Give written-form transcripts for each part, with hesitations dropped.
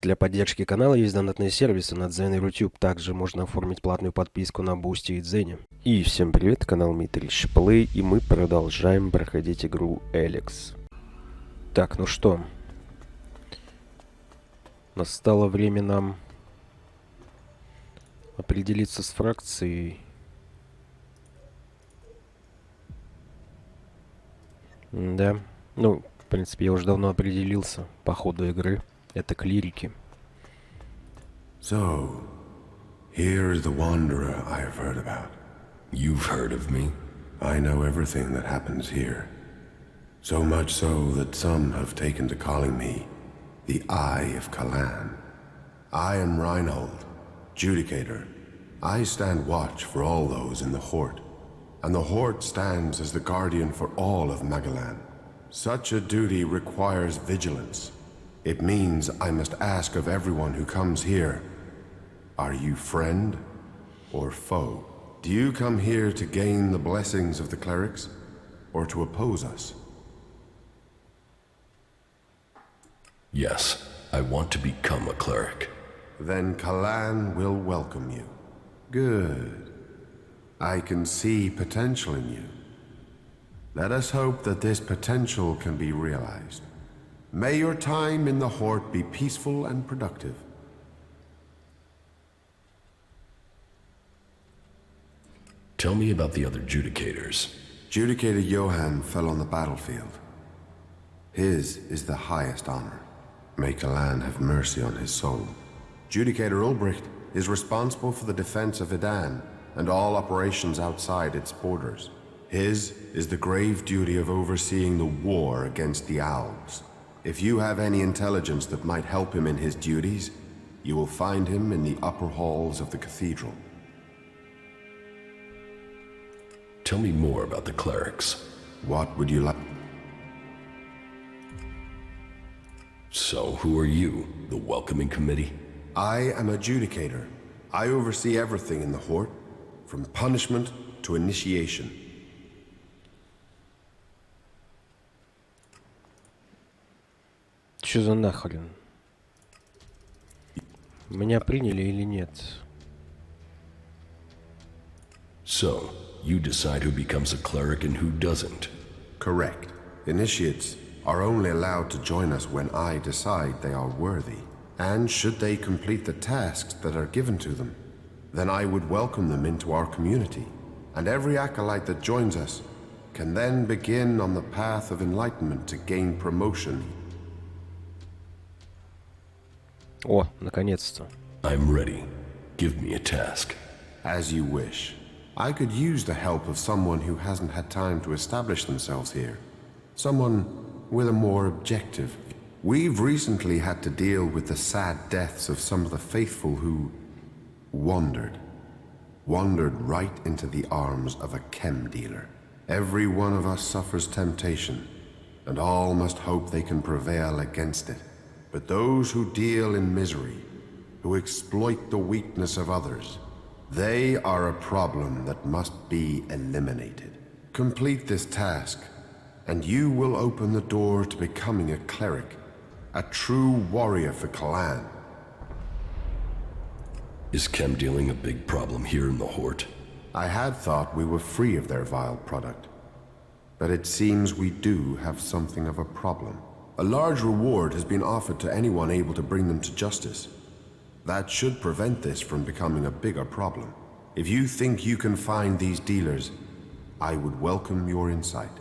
Для поддержки канала есть донатные сервисы на Дзен и Рутюб. Также можно оформить платную подписку на Бусти и Дзене. И всем привет, канал MitrichPlay, и мы продолжаем проходить игру Elex. Так, ну что. Настало время нам определиться с фракцией. Да, ну, в принципе, я уже давно определился по ходу игры. Это клирики. So, here's the wanderer I've heard about. You've heard of me? I know everything that happens here. So much so that some have taken to calling me the Eye of Kalan. I am Reinhold, Judicator. I stand watch for all those in the Hort, and the Hort stands as the guardian for all of Magalan. Such a duty requires vigilance. It means I must ask of everyone who comes here, are you friend or foe? Do you come here to gain the blessings of the clerics, or to oppose us? Yes, I want to become a cleric. Then Kalan will welcome you. Good. I can see potential in you. Let us hope that this potential can be realized. May your time in the Hort be peaceful and productive. Tell me about the other Judicators. Judicator Johann fell on the battlefield. His is the highest honor. May Kalan have mercy on his soul. Judicator Ulbricht is responsible for the defense of Idan and all operations outside its borders. His is the grave duty of overseeing the war against the Alps. If you have any intelligence that might help him in his duties, you will find him in the upper halls of the cathedral. Tell me more about the clerics. What would you like? So, who are you? The welcoming committee? I am a Judicator. I oversee everything in the Hort, from punishment to initiation. Что за нахрен? Меня приняли или нет? So, you decide who becomes a cleric and who doesn't. Correct. Initiates are only allowed to join us when I decide they are worthy. And should they complete the tasks that are given to them, then I would welcome them into our community. And every acolyte that joins us can then begin on the path of enlightenment to gain promotion. О, наконец-то. I'm ready. Give me a task. As you wish. I could use the help of someone who hasn't had time to establish themselves here. Someone with a more objective. We've recently had to deal with the sad deaths of some of the faithful who wandered. Wandered right into the arms of a chem dealer. Every one of us suffers temptation, and all must hope they can prevail against it. But those who deal in misery, who exploit the weakness of others, they are a problem that must be eliminated. Complete this task, and you will open the door to becoming a cleric, a true warrior for Kalan. Is chem dealing a big problem here in the Hort? I had thought we were free of their vile product, but it seems we do have something of a problem. A large reward has been offered to anyone able to bring them to justice. That should prevent this from becoming a bigger problem. If you think you can find these dealers, I would welcome your insight.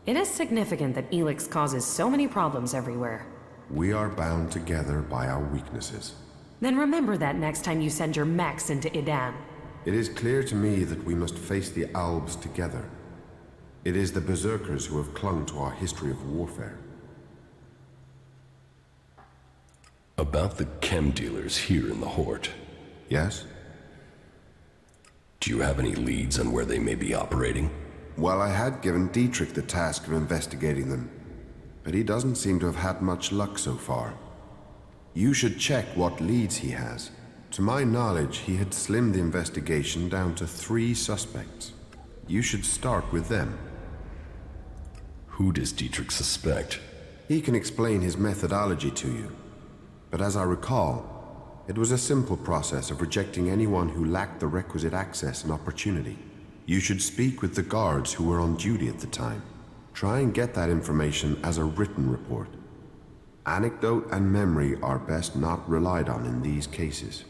It is significant that Elex causes so many problems everywhere. We are bound together by our weaknesses. Then remember that next time you send your mechs into Idan. It is clear to me that we must face the Albs together. It is the berserkers who have clung to our history of warfare. About the chem dealers here in the Hort. Yes? Do you have any leads on where they may be operating? Well, I had given Dietrich the task of investigating them, but he doesn't seem to have had much luck so far. You should check what leads he has. To my knowledge, he had slimmed the investigation down to 3 suspects. You should start with them. Who does Dietrich suspect? He can explain his methodology to you. But as I recall, it was a simple process of rejecting anyone who lacked the requisite access and opportunity. You should speak with the guards who were on duty at the time. Try and get that information as a written report. Anecdote and memory are best not relied on in these cases.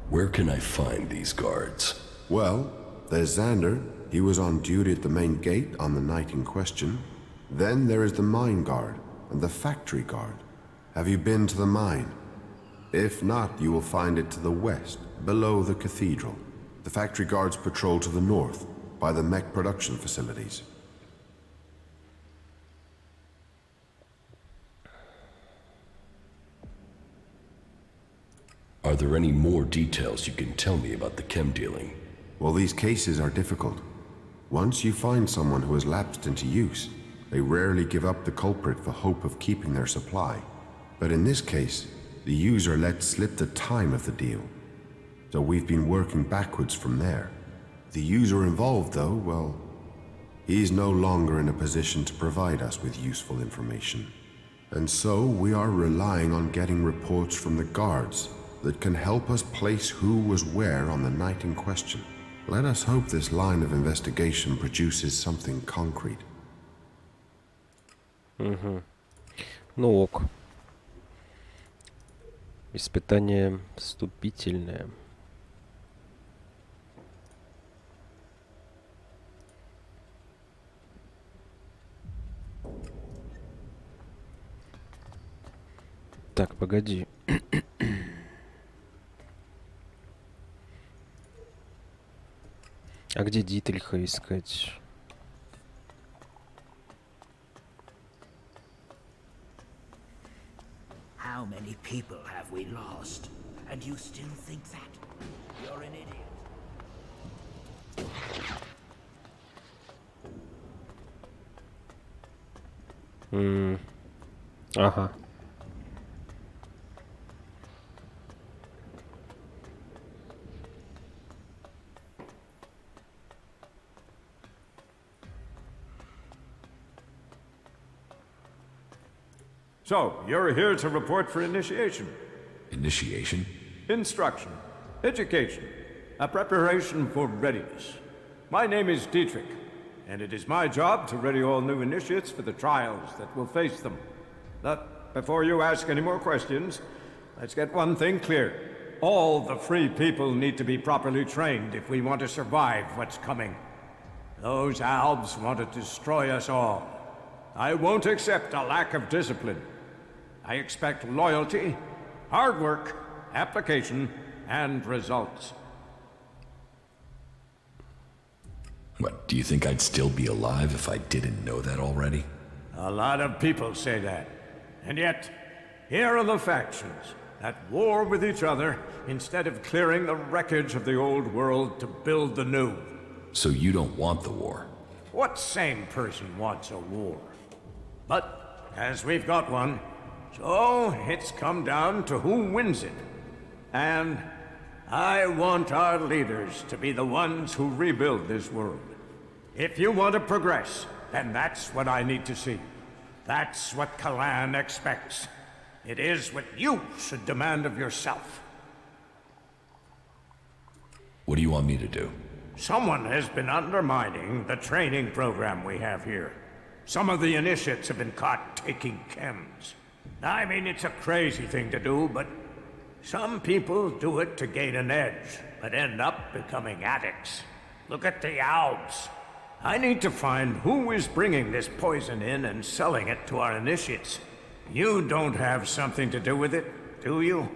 Where can I find these guards? Well, there's Xander. He was on duty at the main gate on the night in question. Then there is the mine guard and the factory guard. Have you been to the mine? If not, you will find it to the west, below the cathedral. The factory guards patrol to the north, by the mech production facilities. Are there any more details you can tell me about the chem dealing? Well, these cases are difficult. Once you find someone who has lapsed into use, they rarely give up the culprit for hope of keeping their supply. But in this case, the user let slip the time of the deal. So we've been working backwards from there. The user involved, though, well, he's no longer in a position to provide us with useful information. And so we are relying on getting reports from the guards that can help us place who was where on the night in question. Let us hope this line of investigation produces something concrete. Ну ок. Испытание вступительное. Так, погоди. А где Дитриха искать? How many people have we lost? And you still think that? You're an idiot. Ага. So, you're here to report for initiation. Initiation? Instruction, education, a preparation for readiness. My name is Dietrich, and it is my job to ready all new initiates for the trials that will face them. But before you ask any more questions, let's get one thing clear. All the free people need to be properly trained if we want to survive what's coming. Those Albs want to destroy us all. I won't accept a lack of discipline. I expect loyalty, hard work, application, and results. What, do you think I'd still be alive if I didn't know that already? A lot of people say that. And yet, here are the factions at war with each other instead of clearing the wreckage of the old world to build the new. So you don't want the war? What sane person wants a war? But, as we've got one, so it's come down to who wins it. And I want our leaders to be the ones who rebuild this world. If you want to progress, then that's what I need to see. That's what Kalan expects. It is what you should demand of yourself. What do you want me to do? Someone has been undermining the training program we have here. Some of the initiates have been caught taking chems. I mean, it's a crazy thing to do, but some people do it to gain an edge, but end up becoming addicts. Look at the Albs. I need to find who is bringing this poison in and selling it to our initiates. You don't have something to do with it, do you?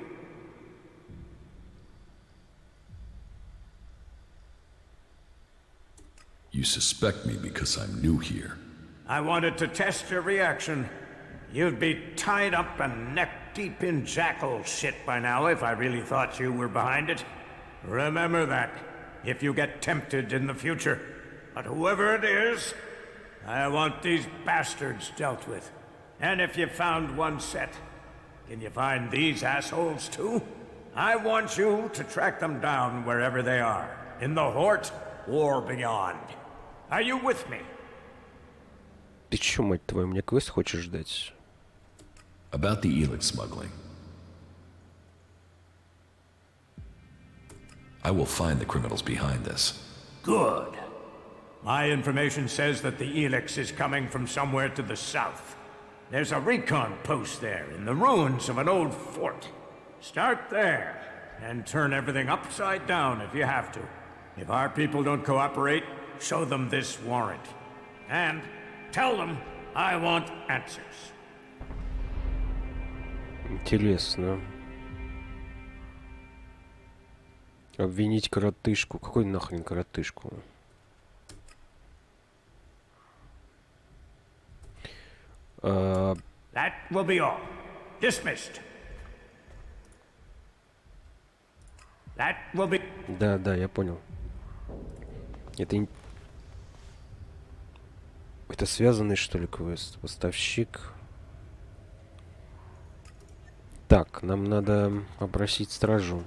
You suspect me because I'm new here. I wanted to test your reaction. You'd be tied up and neck-deep in jackal shit by now if I really thought you were behind it. Remember that, if you get tempted in the future. But whoever it is, I want these bastards dealt with. And if you found one set, can you find these assholes too? I want you to track them down wherever they are, in the Hort or beyond. Are you with me? Ты чё, мать твою, мне квест хочешь дать? About the Elex smuggling. I will find the criminals behind this. Good. My information says that the Elex is coming from somewhere to the south. There's a recon post there in the ruins of an old fort. Start there and turn everything upside down if you have to. If our people don't cooperate, show them this warrant. And tell them I want answers. Интересно. Обвинить коротышку. Какой нахрен коротышку? That will be all. Dismissed. That will be... Да, я понял. Это связанный, что ли, квест? Поставщик. Так, нам надо опросить стражу.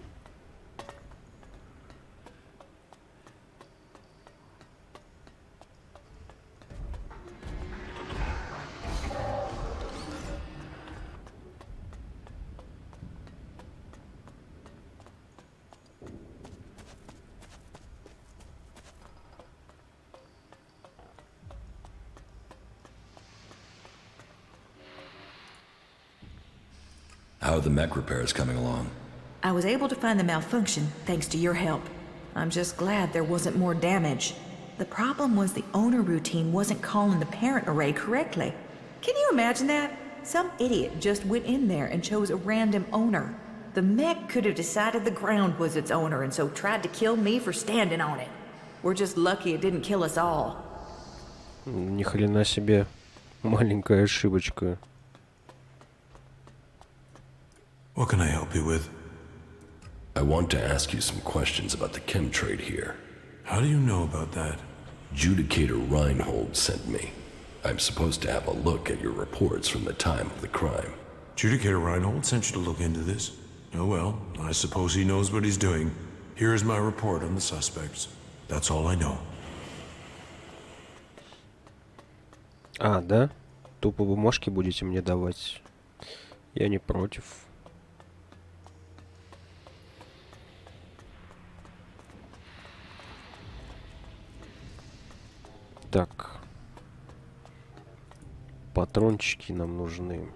How are the mech repairs coming along? I was able to find the malfunction thanks to your help. I'm just glad there wasn't more damage. The problem was the owner routine wasn't calling the parent array correctly. Can you imagine that? Some idiot just went in there and chose a random owner. The mech could have decided the ground was its owner and so tried to kill me for standing on it. We're just lucky it didn't kill us all. Ни хрена себе. Маленькая ошибочка. What can I help you with? I want to ask you some questions about the chem trade here. How do you know about that? Judicator Reinhold sent me. I'm supposed to have a look at your reports from the time of the crime. Judicator Reinhold sent you to look into this? Oh well, I suppose he knows what he's doing. Here is my report on the suspects. That's all I know. А, да? Тупо бумажки будете мне давать? Я не против. Так. Патрончики нам нужны.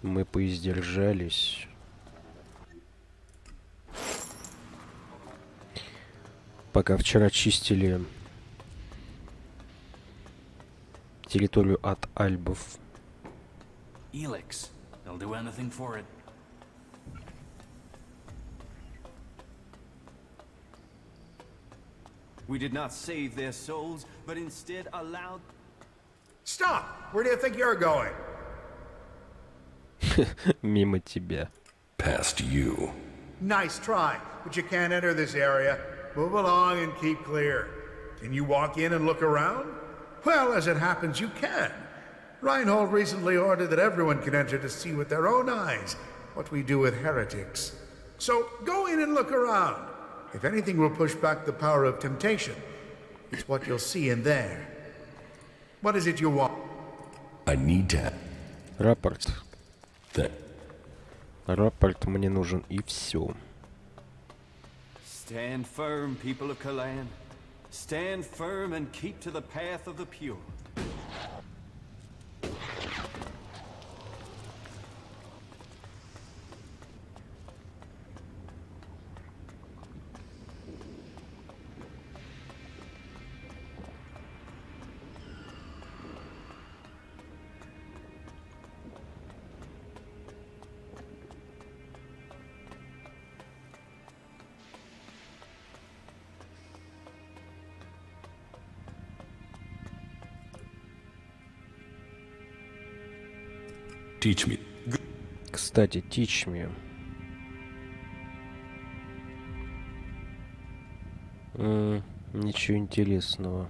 Мы поиздержались. Пока вчера чистили территорию от альбов. Elex. They'll do anything for it. We did not save their souls, but instead allowed... Stop! Where do you think you're going? Мимо тебя. Past you. Nice try, but you can't enter this area. Move along and keep clear. Can you walk in and look around? Well, as it happens, you can. Reinhold recently ordered that everyone can enter to see with their own eyes what we do with heretics. So go in and look around. If anything will push back the power of temptation, it's what you'll see in there. What is it you want? I need to... Рапорт. That... Рапорт мне нужен и все. Stand firm, people of Kalan. Stand firm and keep to the path of the pure. Teach me. Кстати, teach me. Ничего интересного.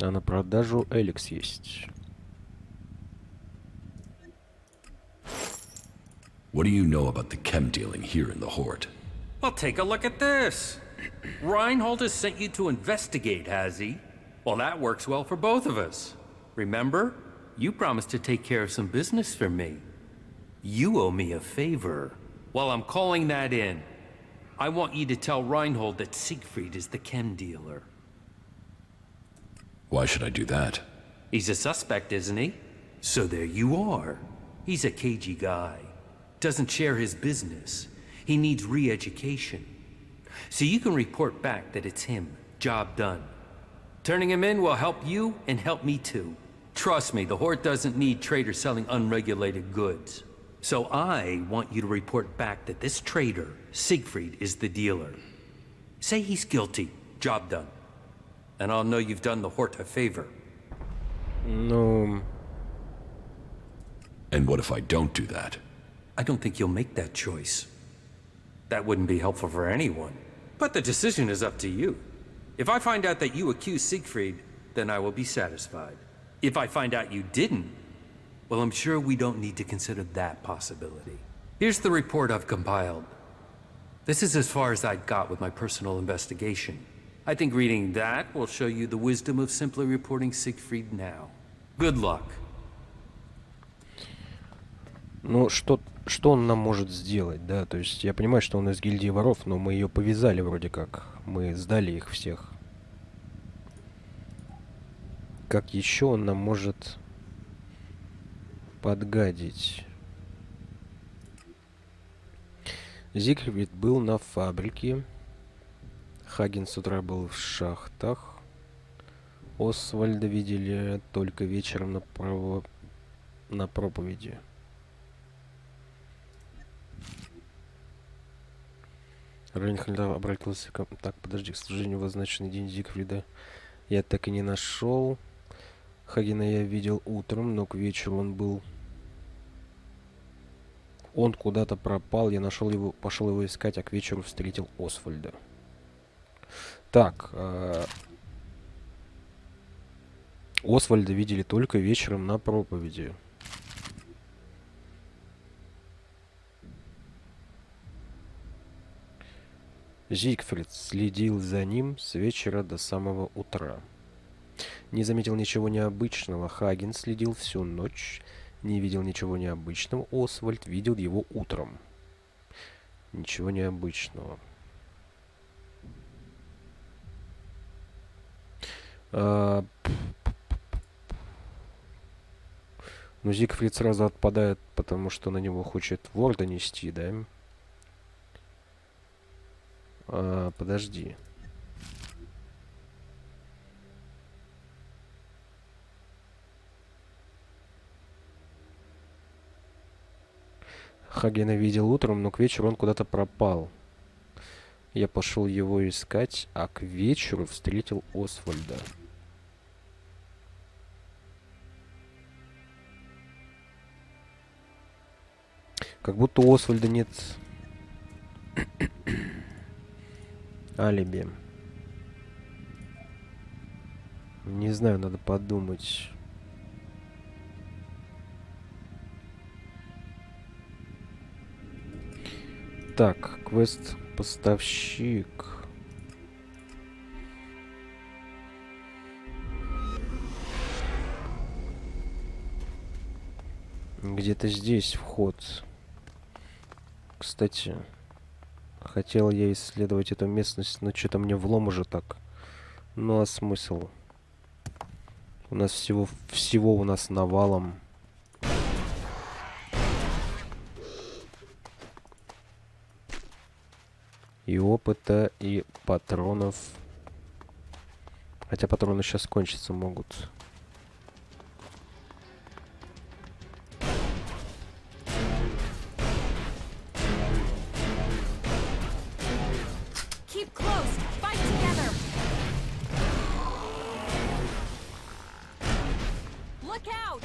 А на продажу Elex есть. What do you know about the chem dealing here in the Horde? Well, take a look at this. Reinhold has sent you to investigate, has he? Well, that works well for both of us. Remember? You promised to take care of some business for me. You owe me a favor. Well, I'm calling that in. I want you to tell Reinhold that Siegfried is the chem dealer. Why should I do that? He's a suspect, isn't he? So there you are. He's a cagey guy. Doesn't share his business. He needs re-education. So you can report back that it's him. Job done. Turning him in will help you and help me too. Trust me, the Horde doesn't need traders selling unregulated goods. So I want you to report back that this trader, Siegfried, is the dealer. Say he's guilty. Job done. And I'll know you've done the Horde a favor. Ну... And what if I don't do that? I don't think you'll make that choice. That wouldn't be helpful for anyone. But the decision is up to you. If I find out that you accused Siegfried, then I will be satisfied. If I find out you didn't, well, I'm sure we don't need to consider that possibility. Here's the report I've compiled. This is as far as I got with my personal investigation. I think reading that will show you the wisdom of simply reporting Siegfried now. Good luck. Ну, что он нам может сделать, да? То есть я понимаю, что он из гильдии воров, но мы ее повязали вроде как. Мы сдали их всех. Как еще он нам может подгадить? Зигфрид был на фабрике. Хаген с утра был в шахтах. Освальда видели только вечером на проповеди. Рейнхольд обратился к... Так, подожди, к сожалению, в означенный день Зигфрида я так и не нашел. Хагена я видел утром, но к вечеру он был... Он куда-то пропал, я нашел его, пошел его искать, а к вечеру встретил Освальда. Так, Освальда видели только вечером на проповеди. Зигфрид следил за ним с вечера до самого утра. Не заметил ничего необычного. Хаген следил всю ночь. Не видел ничего необычного. Освальд видел его утром. Ничего необычного. Ну, Зигфрид сразу отпадает, потому что на него хочет вор донести, да? Подожди. Хагена видел утром, но к вечеру он куда-то пропал. Я пошел его искать, а к вечеру встретил Освальда. Как будто у Освальда нет алиби. Не знаю, надо подумать. Так, квест поставщик. Где-то здесь вход. Кстати, хотел я исследовать эту местность, но что-то мне влом уже так. Ну а смысл? У нас всего у нас навалом. И опыта, и патронов. Хотя патроны сейчас кончиться могут. Keep close. Fight together. Look out.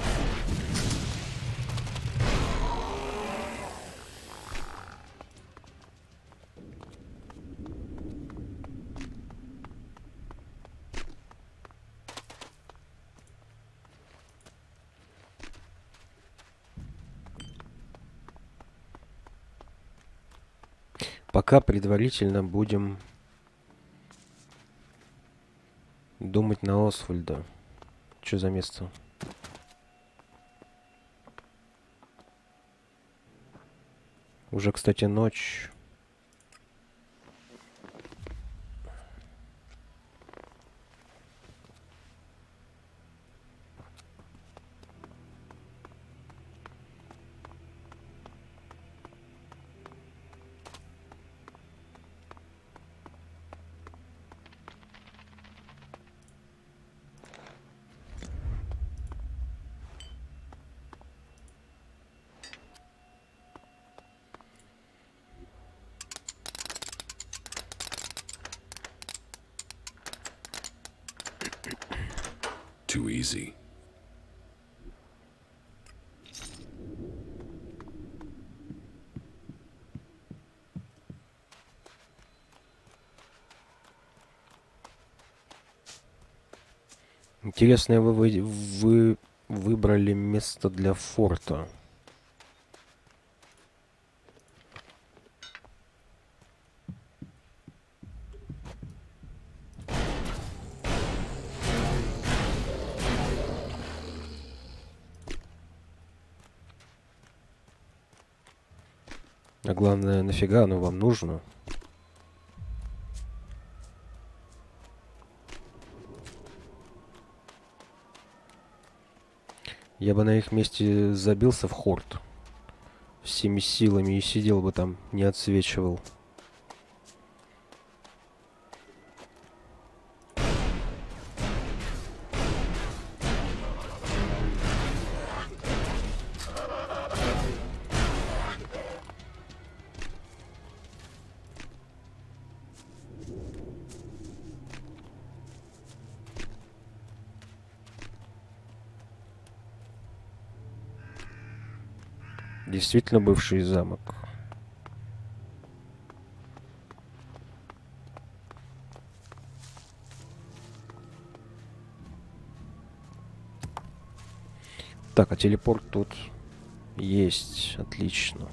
Пока предварительно будем думать на Освальда. Что за место? Уже, кстати, ночь. Too easy. Интересно, вы выбрали место для форта. А главное, нафига оно вам нужно? Я бы на их месте забился в хорд всеми силами и сидел бы там, не отсвечивал. Действительно бывший замок. Так, а телепорт тут есть. Отлично.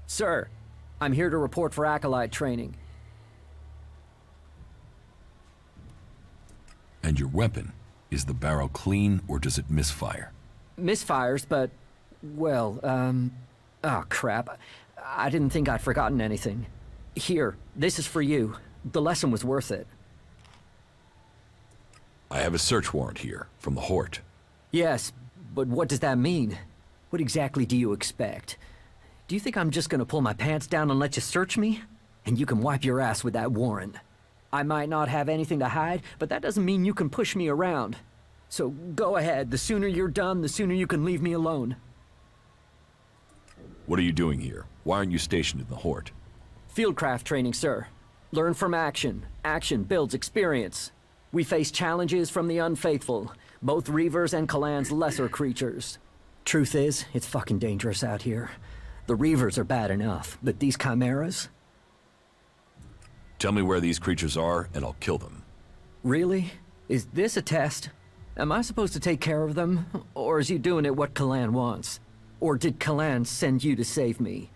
Sir, I'm here to report for Acolyte training. And your weapon? Is the barrel clean, or does it misfire? Misfires, but, well, oh crap. I didn't think I'd forgotten anything. Here, this is for you. The lesson was worth it. I have a search warrant here, from the Hort. Yes, but what does that mean? What exactly do you expect? Do you think I'm just gonna pull my pants down and let you search me? And you can wipe your ass with that warrant. I might not have anything to hide, but that doesn't mean you can push me around. So go ahead. The sooner you're done, the sooner you can leave me alone. What are you doing here? Why aren't you stationed in the Hort? Fieldcraft training, sir. Learn from action. Action builds experience. We face challenges from the unfaithful, both Reavers and Kalan's lesser creatures. Truth is, it's fucking dangerous out here. The Reavers are bad enough, but these chimeras? Tell me where these creatures are, and I'll kill them. Really? Is this a test? Am I supposed to take care of them? Or is you doing it what Kalan wants? Or did Kalan send you to save me?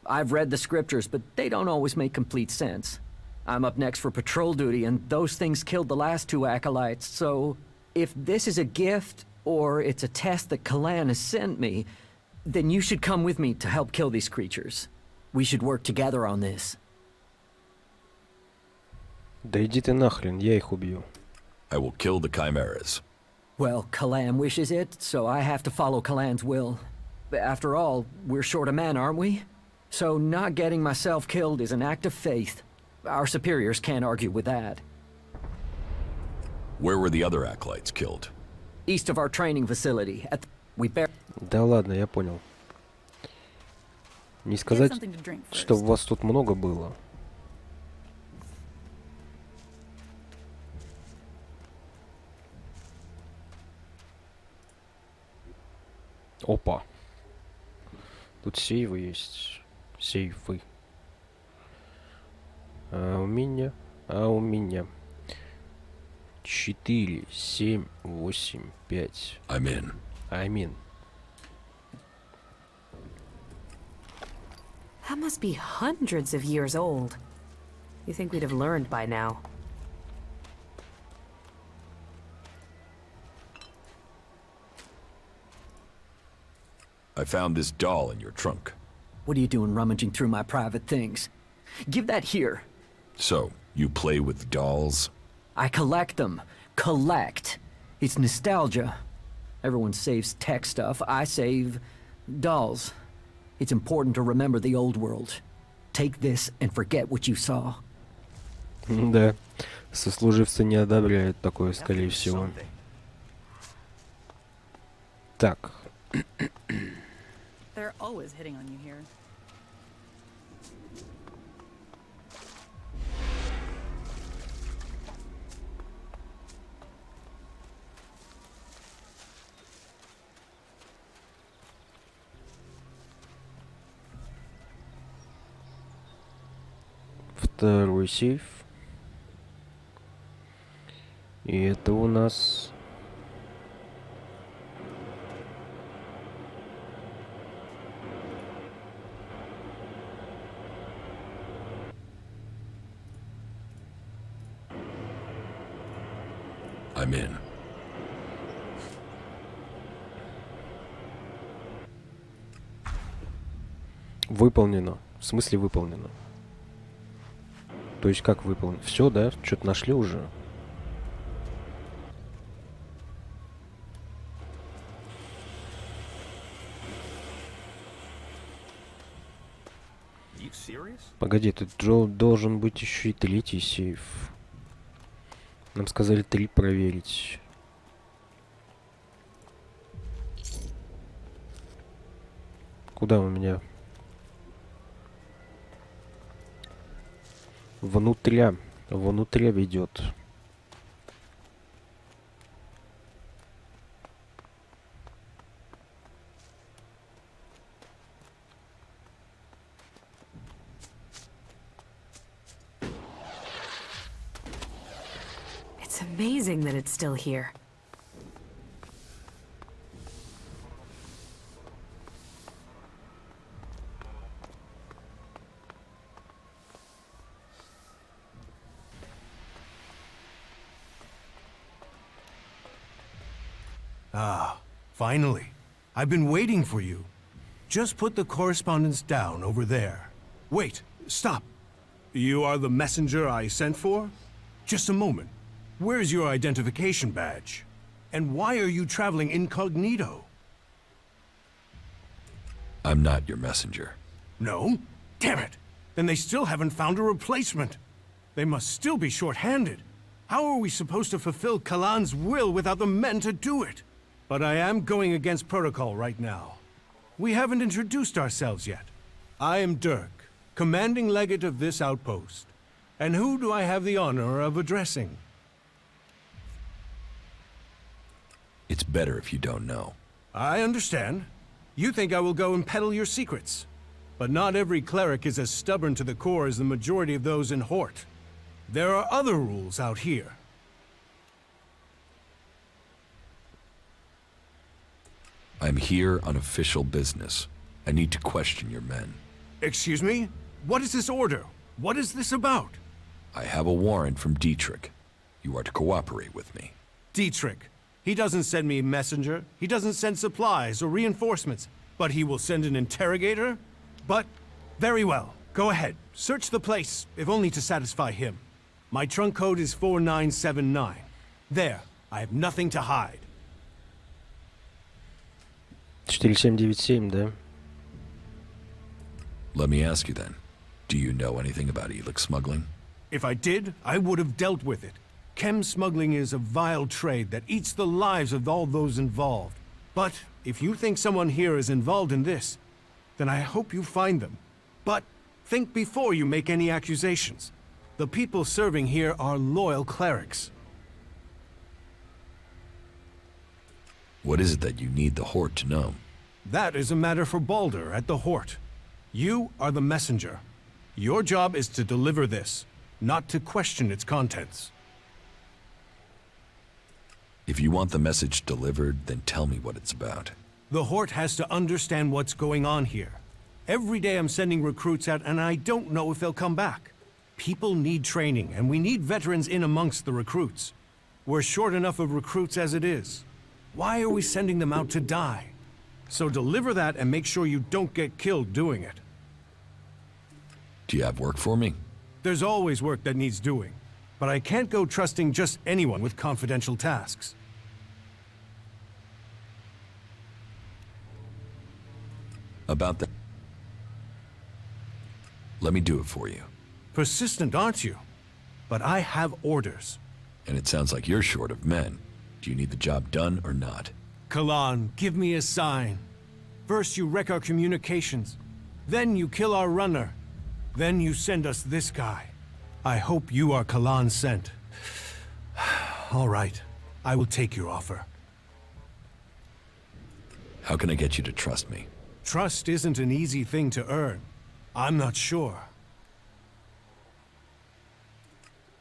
I've read the scriptures, but they don't always make complete sense. I'm up next for patrol duty, and those things killed the last two acolytes, so... if this is a gift, or it's a test that Kalan has sent me, then you should come with me to help kill these creatures. We should work together on this. Да иди ты нахрен, я их убью. I will kill the chimeras. Well, Kalan wishes it, so I have to follow Kalan's will. After all, we're short a man, aren't we? So not getting myself killed is an act of faith. Our superiors can't argue with that. Where were the other acolytes killed? East of our training facility. Да ладно, я понял. Не сказать, что вас тут много было. Опа. Тут сейвы есть. Сейфы. А у меня 4, 7, 8, 5. I'm in. I'm in. That must be hundreds of years old. You think we'd have learned by now. I found this doll in your trunk. What are you doing rummaging through my private things? Give that here. So, you play with dolls? I collect them. Collect. It's nostalgia. Everyone saves tech stuff. I save dolls. It's important to remember the old world. Take this and forget what you saw. Да. Сослуживцы не одобряют такое, скорее всего. Так. They're always hitting on you here. Второй сейф. И это у нас... I'm in. Выполнено. В смысле выполнено? То есть как выполнено? Все, да? Что-то нашли уже? Погоди, тут должен быть еще и третий сейф. Нам сказали 3 проверить. Куда у меня? Внутря. Внутря ведет. It's amazing that it's still here. Ah, finally. I've been waiting for you. Just put the correspondence down over there. Wait, stop. You are the messenger I sent for? Just a moment. Where's your identification badge? And why are you traveling incognito? I'm not your messenger. No? Damn it! Then they still haven't found a replacement. They must still be short-handed. How are we supposed to fulfill Kalan's will without the men to do it? But I am going against protocol right now. We haven't introduced ourselves yet. I am Dirk, commanding legate of this outpost. And who do I have the honor of addressing? It's better if you don't know. I understand. You think I will go and peddle your secrets. But not every cleric is as stubborn to the core as the majority of those in Hort. There are other rules out here. I'm here on official business. I need to question your men. Excuse me? What is this order? What is this about? I have a warrant from Dietrich. You are to cooperate with me. Dietrich. He doesn't send me a messenger. He doesn't send supplies or reinforcements. But he will send an interrogator? But, very well. Go ahead. Search the place, if only to satisfy him. My trunk code is 4979. There. I have nothing to hide. 4797, да? Let me ask you then. Do you know anything about Elex smuggling? If I did, I would have dealt with it. Chem smuggling is a vile trade that eats the lives of all those involved. But if you think someone here is involved in this, then I hope you find them. But think before you make any accusations. The people serving here are loyal clerics. What is it that you need the Hort to know? That is a matter for Balder at the Hort. You are the messenger. Your job is to deliver this, not to question its contents. If you want the message delivered, then tell me what it's about. The Hort has to understand what's going on here. Every day I'm sending recruits out, and I don't know if they'll come back. People need training, and we need veterans in amongst the recruits. We're short enough of recruits as it is. Why are we sending them out to die? So deliver that and make sure you don't get killed doing it. Do you have work for me? There's always work that needs doing, but I can't go trusting just anyone with confidential tasks. About that. Let me do it for you. Persistent, aren't you? But I have orders. And it sounds like you're short of men. Do you need the job done or not? Kalan, give me a sign. First you wreck our communications. Then you kill our runner. Then you send us this guy. I hope you are Kalan sent. All right, I will take your offer. How can I get you to trust me? Trust isn't an easy thing to earn. I'm not sure.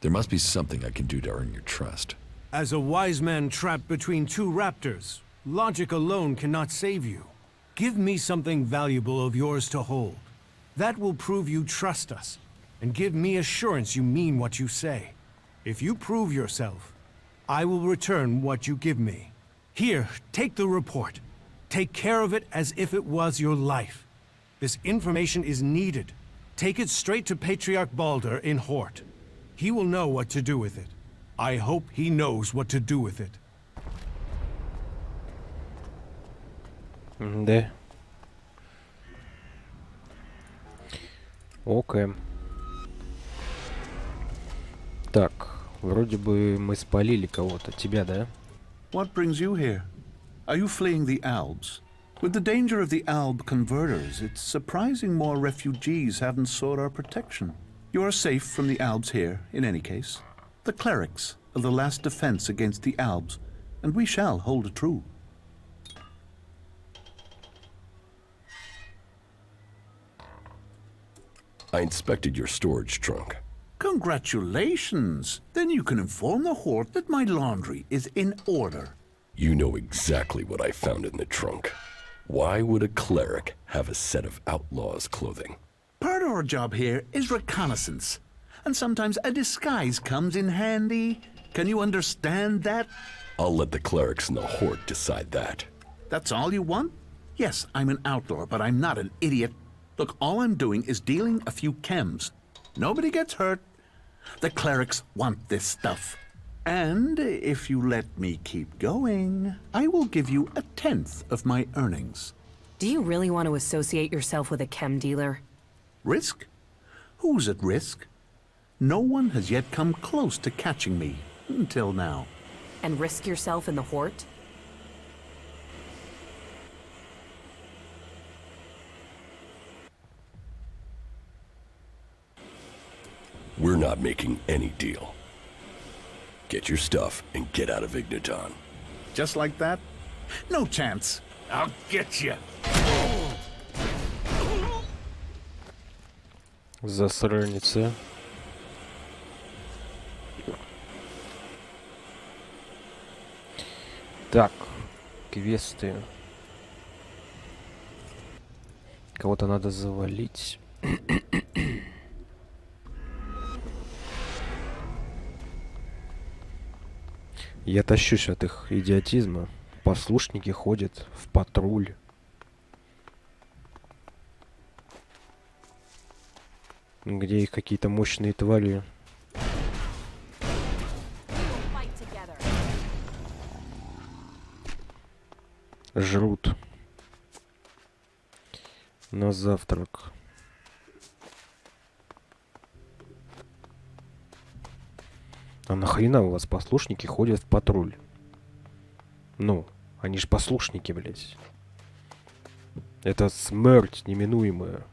There must be something I can do to earn your trust. As a wise man trapped between two raptors, logic alone cannot save you. Give me something valuable of yours to hold. That will prove you trust us, and give me assurance you mean what you say. If you prove yourself, I will return what you give me. Here, take the report. Take care of it as if it was your life. This information is needed. Take it straight to Patriarch Balder in Hort. He will know what to do with it. I hope he knows what to do with it. Да. Окей. Так, вроде бы мы спалили кого-то. Тебя, да? What brings you here? Are you fleeing the Albs? With the danger of the Alb converters, it's surprising more refugees haven't sought our protection. You are safe from the Albs here, in any case. The clerics are the last defense against the Albs, and we shall hold true. I inspected your storage trunk. Congratulations! Then you can inform the Horde that my laundry is in order. You know exactly what I found in the trunk. Why would a cleric have a set of outlaws' clothing? Part of our job here is reconnaissance, and sometimes a disguise comes in handy. Can you understand that? I'll let the clerics and the Horde decide that. That's all you want? Yes, I'm an outlaw, but I'm not an idiot. Look, all I'm doing is dealing a few chems. Nobody gets hurt. The clerics want this stuff. And if you let me keep going, I will give you 1/10 of my earnings. Do you really want to associate yourself with a chem dealer? Risk? Who's at risk? No one has yet come close to catching me, until now. And risk yourself in the Hort? We're not making any deal. Get your stuff and get out of Igniton. Just like that? No chance. I'll get you. Засранница. Так, квесты. Кого-то надо завалить. Я тащусь от их идиотизма. Послушники ходят в патруль. Где их какие-то мощные твари жрут на завтрак. А нахрена у вас послушники ходят в патруль? Ну, они ж послушники, блядь. Это смерть неминуемая.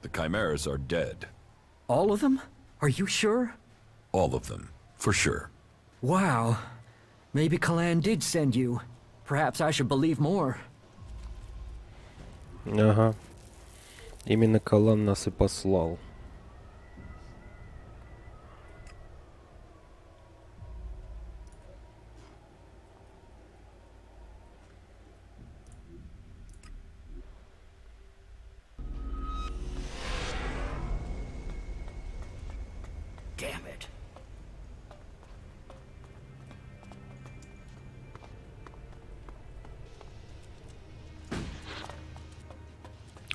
The chimeras are dead. All of them? Are you sure? All of them, for sure. Wow. Maybe Kalan did send you. Perhaps I should believe more. Ага. Именно Калан нас и послал. Damn it.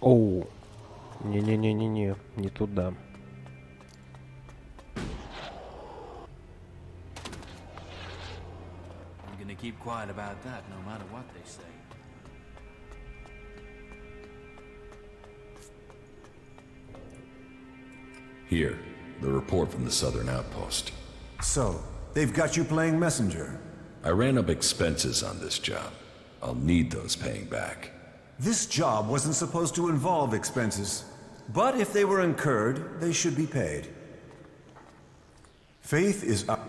Оу. Не-не-не-не-не, не туда. I'm gonna keep quiet about that, no matter what they say. Here, the report from the southern outpost. So, they've got you playing messenger. I ran up expenses on this job. I'll need those paying back. This job wasn't supposed to involve expenses. But if they were incurred, they should be paid. Faith is up.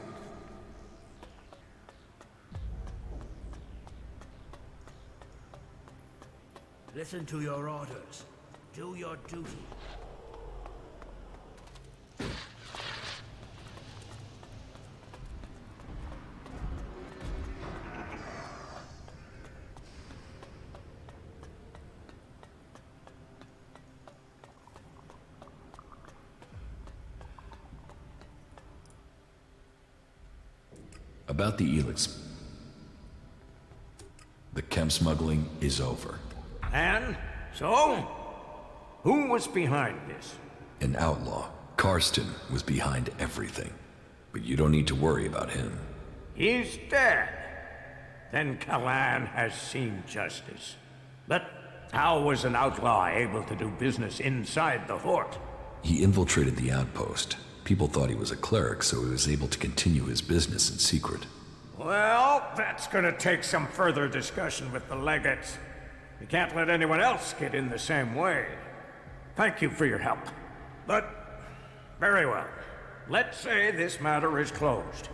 Listen to your orders. Do your duty. About the Elex. The chem smuggling is over. And so, who was behind this? An outlaw. Karsten was behind everything. But you don't need to worry about him. He's dead. Then Kalan has seen justice. But how was an outlaw able to do business inside the fort? He infiltrated the outpost. People thought he was a cleric, so he was able to continue his business in secret. Well, that's gonna take some further discussion with the legates. We can't let anyone else get in the same way. Thank you for your help. But, very well. Let's say this matter is closed.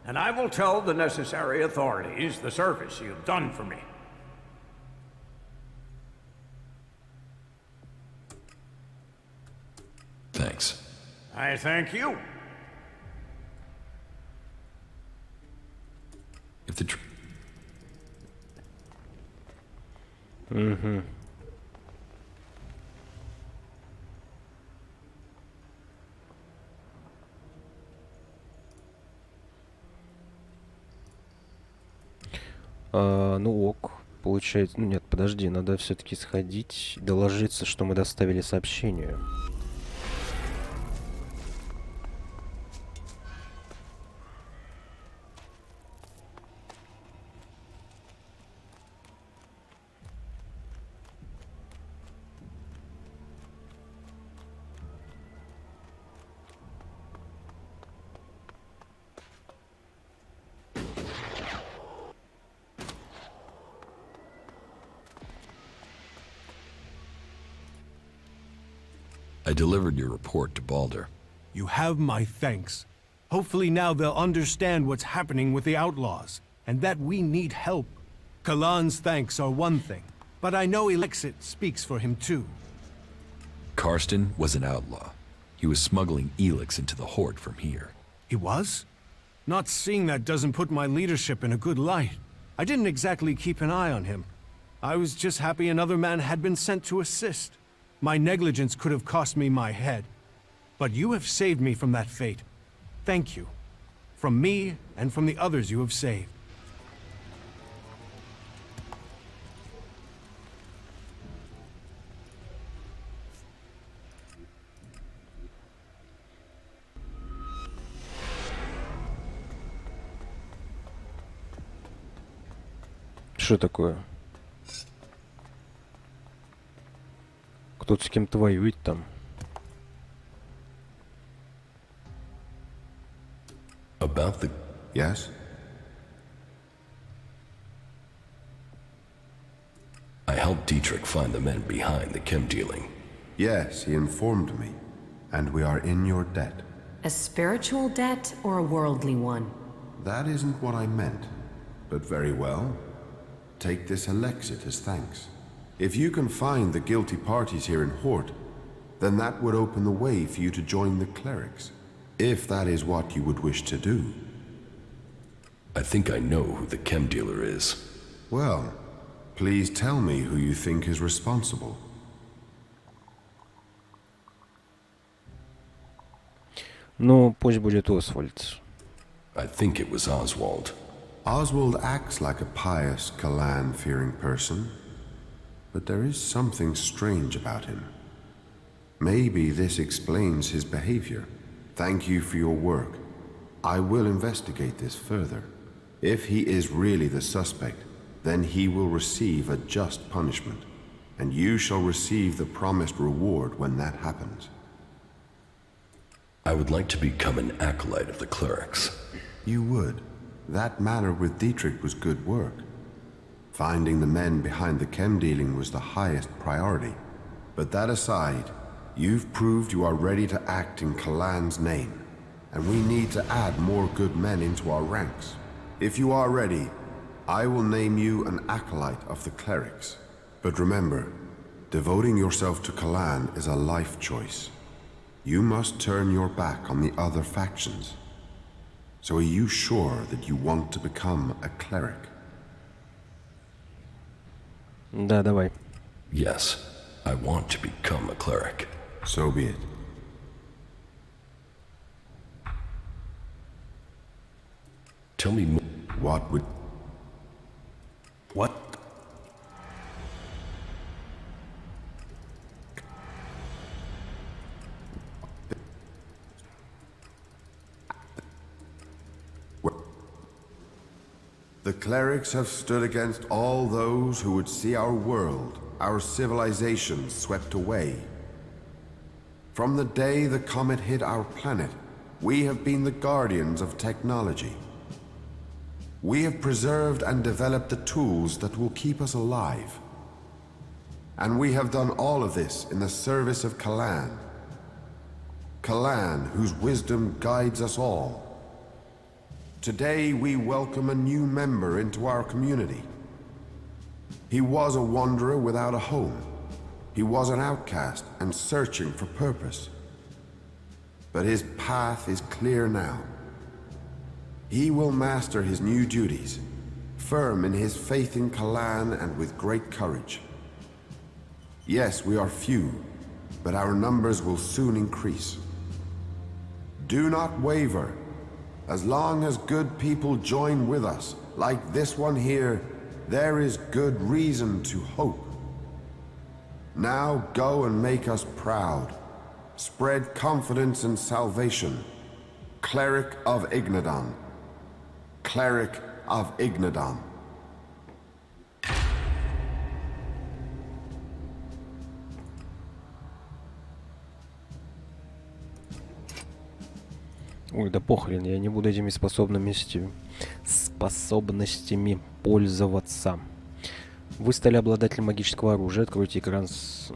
And I will tell the necessary authorities the service you've done for me. Thanks. I thank you. If the Угу. Ну ок, получается... Ну нет, подожди, надо все-таки сходить, доложиться, что мы доставили сообщение. I delivered your report to Balder. You have my thanks. Hopefully now they'll understand what's happening with the outlaws, and that we need help. Kalan's thanks are one thing, but I know Elex speaks for him too. Karsten was an outlaw. He was smuggling Elex into the Horde from here. He was? Not seeing that doesn't put my leadership in a good light. I didn't exactly keep an eye on him. I was just happy another man had been sent to assist. My negligence could have cost me my head. But you have saved me from that fate. Thank you. From me and from the others you have saved. Что такое? Кто-то с кем-то воюет там. About the... Yes? I helped Dietrich find the men behind the chem dealing. Yes, he informed me, and we are in your debt. A spiritual debt or a worldly one? That isn't what I meant, but very well. Take this Alexit as thanks. If you can find the guilty parties here in Hort, then that would open the way for you to join the clerics, if that is what you would wish to do. I think I know who the chem dealer is. Well, please tell me who you think is responsible. Ну, пусть будет Освальд. I think it was Oswald. Oswald acts like a pious, Kalan-fearing person, but there is something strange about him. Maybe this explains his behavior. Thank you for your work. I will investigate this further. If he is really the suspect, then he will receive a just punishment, and you shall receive the promised reward when that happens. I would like to become an acolyte of the clerics. You would. That matter with Dietrich was good work. Finding the men behind the chem dealing was the highest priority. But that aside, you've proved you are ready to act in Kalan's name, and we need to add more good men into our ranks. If you are ready, I will name you an acolyte of the clerics. But remember, devoting yourself to Kalan is a life choice. You must turn your back on the other factions. So are you sure that you want to become a cleric? Да, давай. Yes, I want to become a cleric. So be it. Tell me more. What would... What? The clerics have stood against all those who would see our world, our civilization swept away. From the day the comet hit our planet, we have been the guardians of technology. We have preserved and developed the tools that will keep us alive. And we have done all of this in the service of Kalan. Kalan, whose wisdom guides us all. Today we welcome a new member into our community. He was a wanderer without a home. He was an outcast and searching for purpose. But his path is clear now. He will master his new duties, firm in his faith in Kalan and with great courage. Yes, we are few, but our numbers will soon increase. Do not waver. As long as good people join with us, like this one here, there is good reason to hope. Now go and make us proud. Spread confidence and salvation. Cleric of Ignadon. Cleric of Ignadon. Ой, да похрен, я не буду этими способностями пользоваться. Вы стали обладателем магического оружия. Откройте экран с...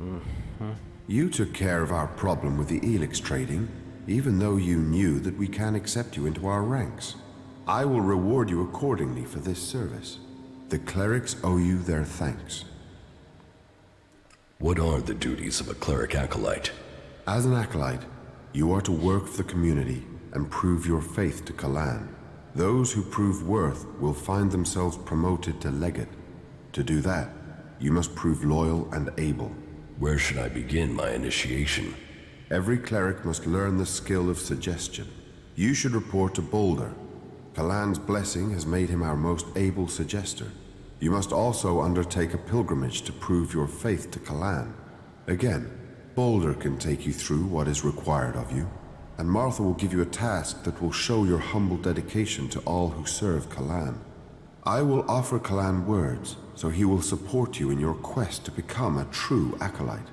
You took care of our problem with the Elex trading, even though you knew that we can accept you into our ranks. I will reward you accordingly for this service. The clerics owe you their thanks. What are the duties of a cleric acolyte? As an acolyte, you are to work for the community and prove your faith to Kalan. Those who prove worth will find themselves promoted to legate. To do that, you must prove loyal and able. Where should I begin my initiation? Every cleric must learn the skill of suggestion. You should report to Boulder. Kalan's blessing has made him our most able suggester. You must also undertake a pilgrimage to prove your faith to Kalan. Again, Boulder can take you through what is required of you, and Martha will give you a task that will show your humble dedication to all who serve Kalan. I will offer Kalan words, so he will support you in your quest to become a true acolyte.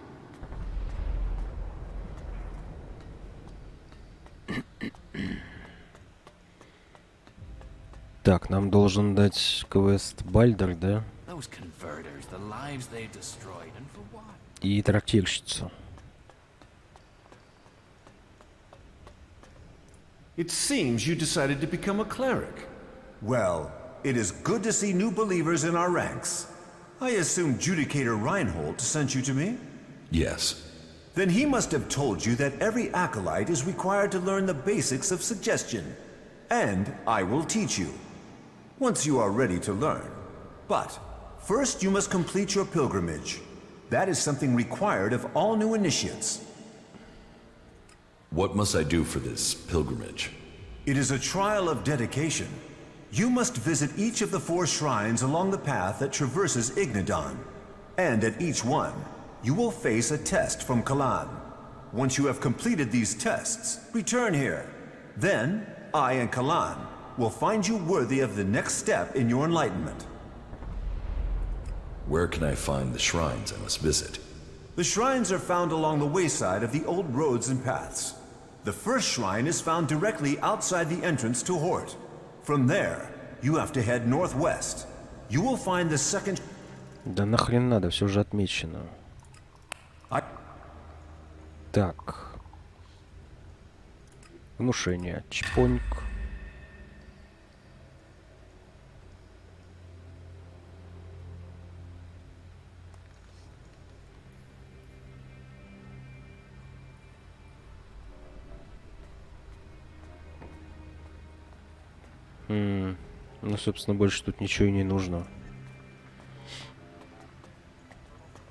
Так, нам должен дать квест Бальдер, да? Those converters, the lives they destroyed, and for what? И трактирщицу. It seems you decided to become a cleric. Well, it is good to see new believers in our ranks. I assume Judicator Reinhold sent you to me? Yes. Then he must have told you that every acolyte is required to learn the basics of suggestion. And I will teach you. Once you are ready to learn. But first you must complete your pilgrimage. That is something required of all new initiates. What must I do for this pilgrimage? It is a trial of dedication. You must visit each of the 4 shrines along the path that traverses Ignadon. And at each one, you will face a test from Kalan. Once you have completed these tests, return here. Then, I and Kalan will find you worthy of the next step in your enlightenment. Where can I find the shrines I must visit? The shrines are found along the wayside of the old roads and paths. The first shrine is found directly outside the entrance to Hort. From there, you have to head northwest. You will find the second... Да нахрен надо, все уже отмечено. Так. Внушение. Чпоньк. Ну, собственно, больше тут ничего и не нужно.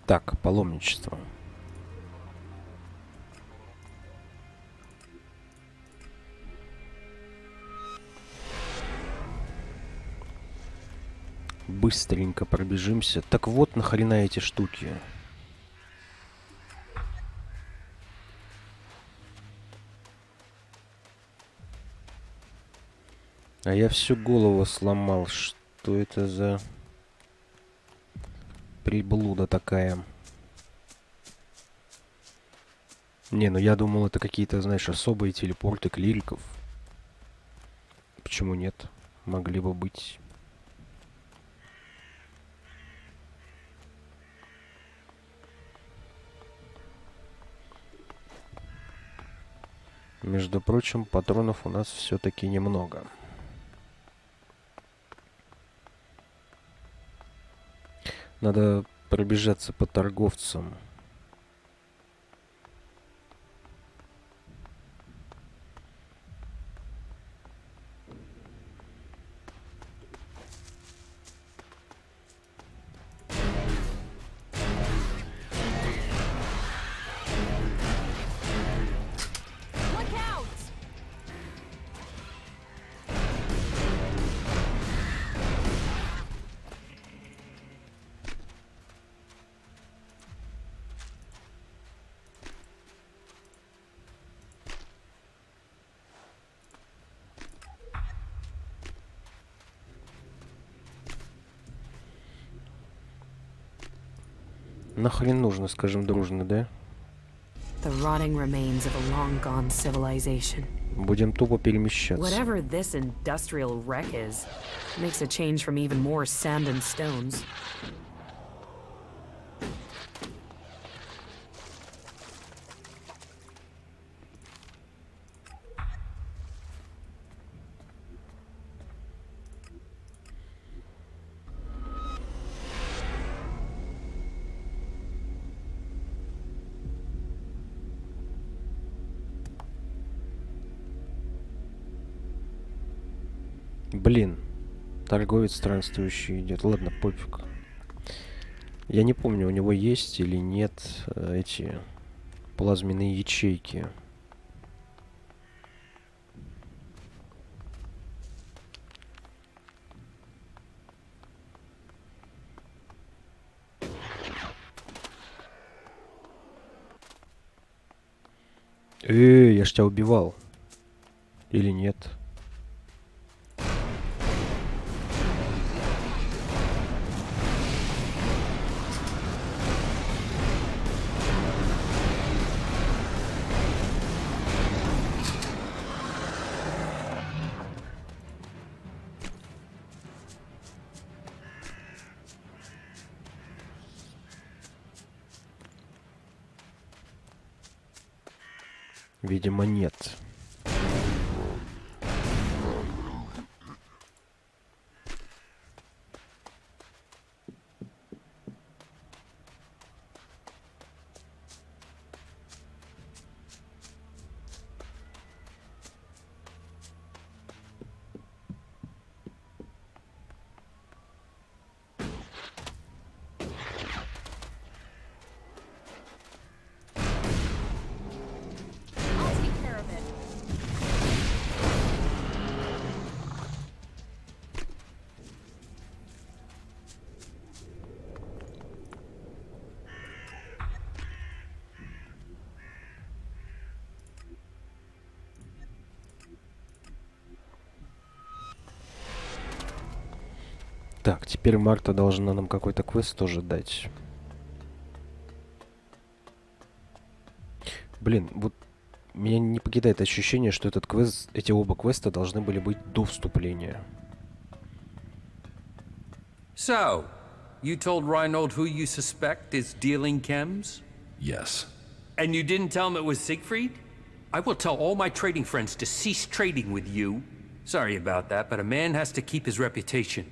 Так, паломничество. Быстренько пробежимся. Так вот, нахрена эти штуки. А я всю голову сломал. Что это за приблуда такая? Не, ну я думал, это какие-то, знаешь, особые телепорты клириков. Почему нет? Могли бы быть. Между прочим, патронов у нас все-таки немного. Надо пробежаться по торговцам. Нахрен нужно, скажем дружно, да? The rotting remains of a long-gone civilization. Будем тупо перемещаться. Whatever this industrial wreck is, makes a change from even more sand and stones. Блин, торговец странствующий идет. Ладно, пофиг. Я не помню, у него есть или нет эти плазменные ячейки. Я ж тебя убивал. Или нет? Видимо, нет. Так, теперь Марта должна нам какой-то квест тоже дать. Блин, вот меня не покидает ощущение, что этот квест, эти оба квеста должны были быть до вступления. So, you told Reinhold who you suspect is dealing chems? Yes. And you didn't tell him it was Siegfried? I will tell all my trading friends to cease trading with you. Sorry about that, but a man has to keep his reputation.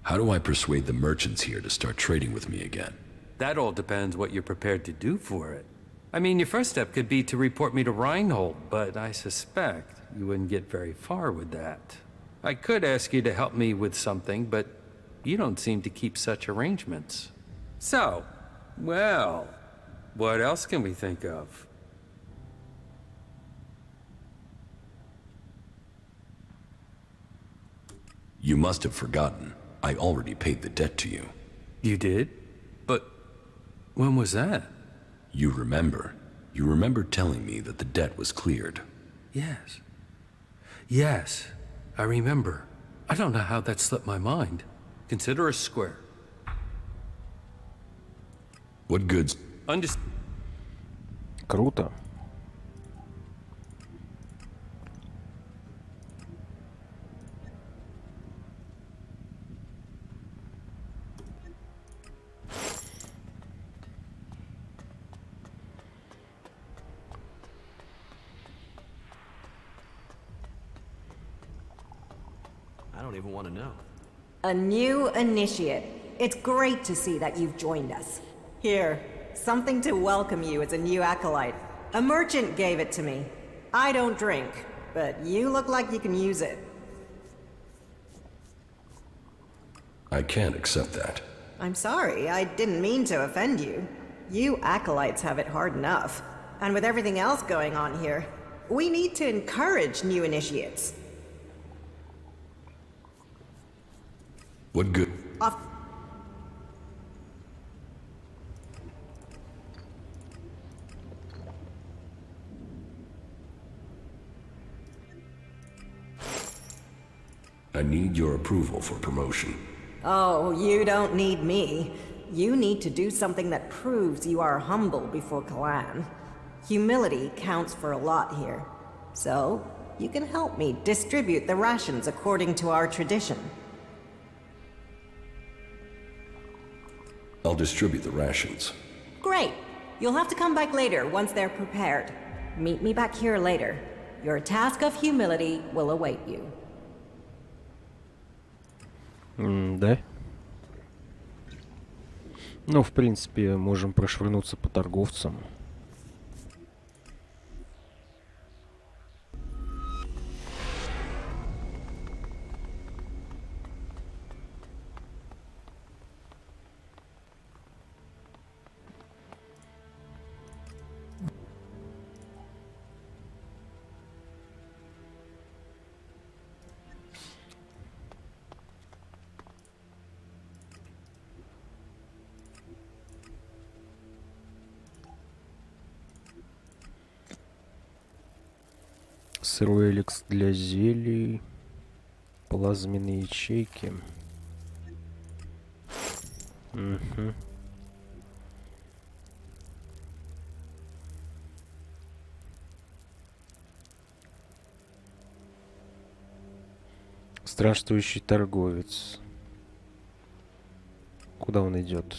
How do I persuade the merchants here to start trading with me again? That all depends what you're prepared to do for it. I mean, your first step could be to report me to Reinhold, but I suspect you wouldn't get very far with that. I could ask you to help me with something, but you don't seem to keep such arrangements. So, well, what else can we think of? You must have forgotten. I already paid the debt to you. You did? But when was that? You remember. You remember telling me that the debt was cleared. Yes. Yes, I remember. I don't know how that slipped my mind. Consider us square. What goods? Круто. I don't even want to know. A new initiate. It's great to see that you've joined us. Here, something to welcome you as a new acolyte. A merchant gave it to me. I don't drink, but you look like you can use it. I can't accept that. I'm sorry, I didn't mean to offend you. You acolytes have it hard enough. And with everything else going on here, we need to encourage new initiates. What good? I need your approval for promotion. Oh, you don't need me. You need to do something that proves you are humble before Clan. Humility counts for a lot here. So, you can help me distribute the rations according to our tradition. I'll distribute the rations. Great. You'll have to come back later once they're prepared. Meet me back here later. Your task of humility will await you. Да. Ну, в принципе, можем прошвырнуться по торговцам. Сырой Элекс для зелий, плазменные ячейки. Угу. Странствующий торговец. Куда он идет?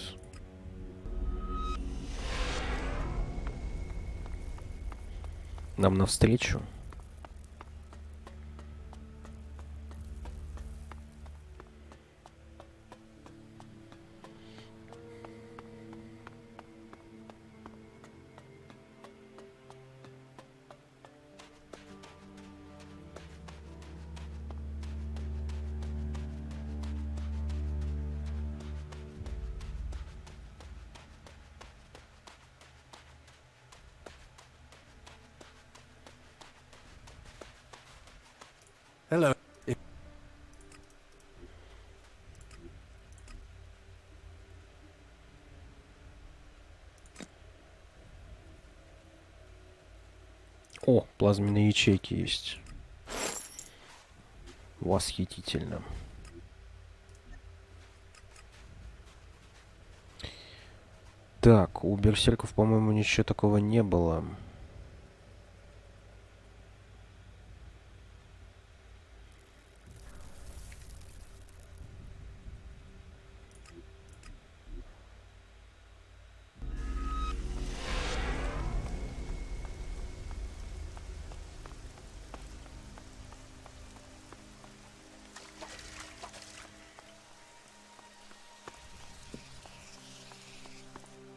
Нам навстречу? Hello. О, плазменные ячейки есть. Восхитительно. Так, у берсерков, по-моему, ничего такого не было.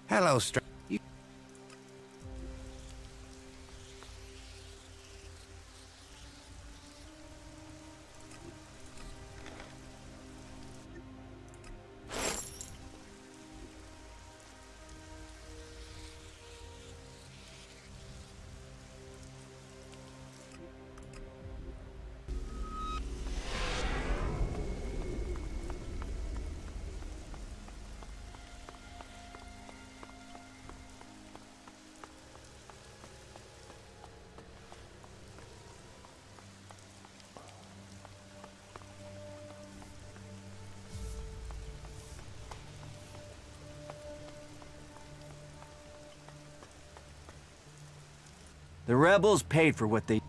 Hello, The rebels paid for what they...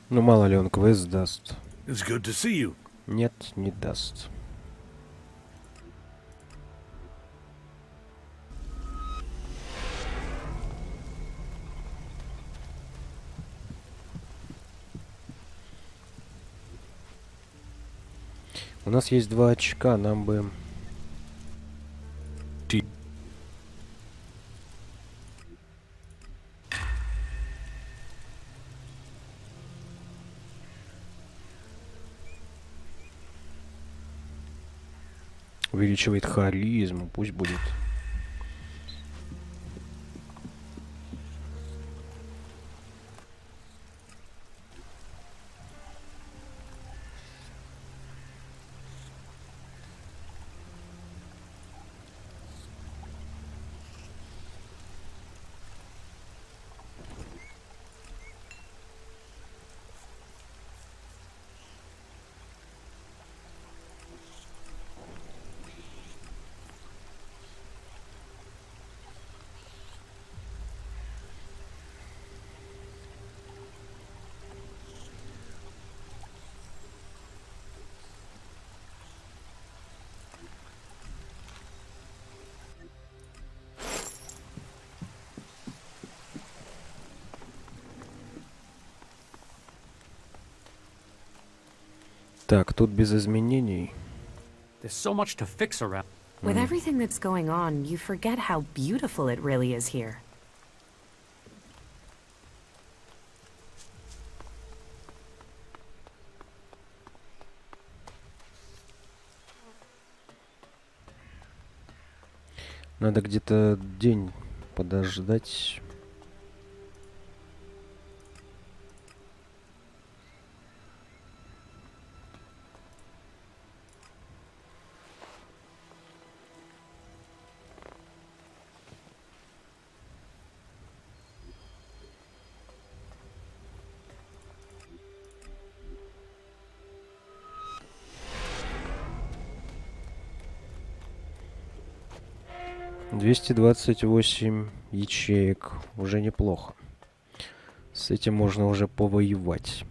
Ну, мало ли он квест даст. It's good to see you. Нет, не даст. У нас есть 2 очка, нам бы... Увеличивает харизму, пусть будет. Так, тут без изменений. There's so much to fix around. With everything that's going on, you forget how beautiful it really is here. Надо где-то день подождать. $228 ячеек. Уже неплохо. С этим можно уже повоевать.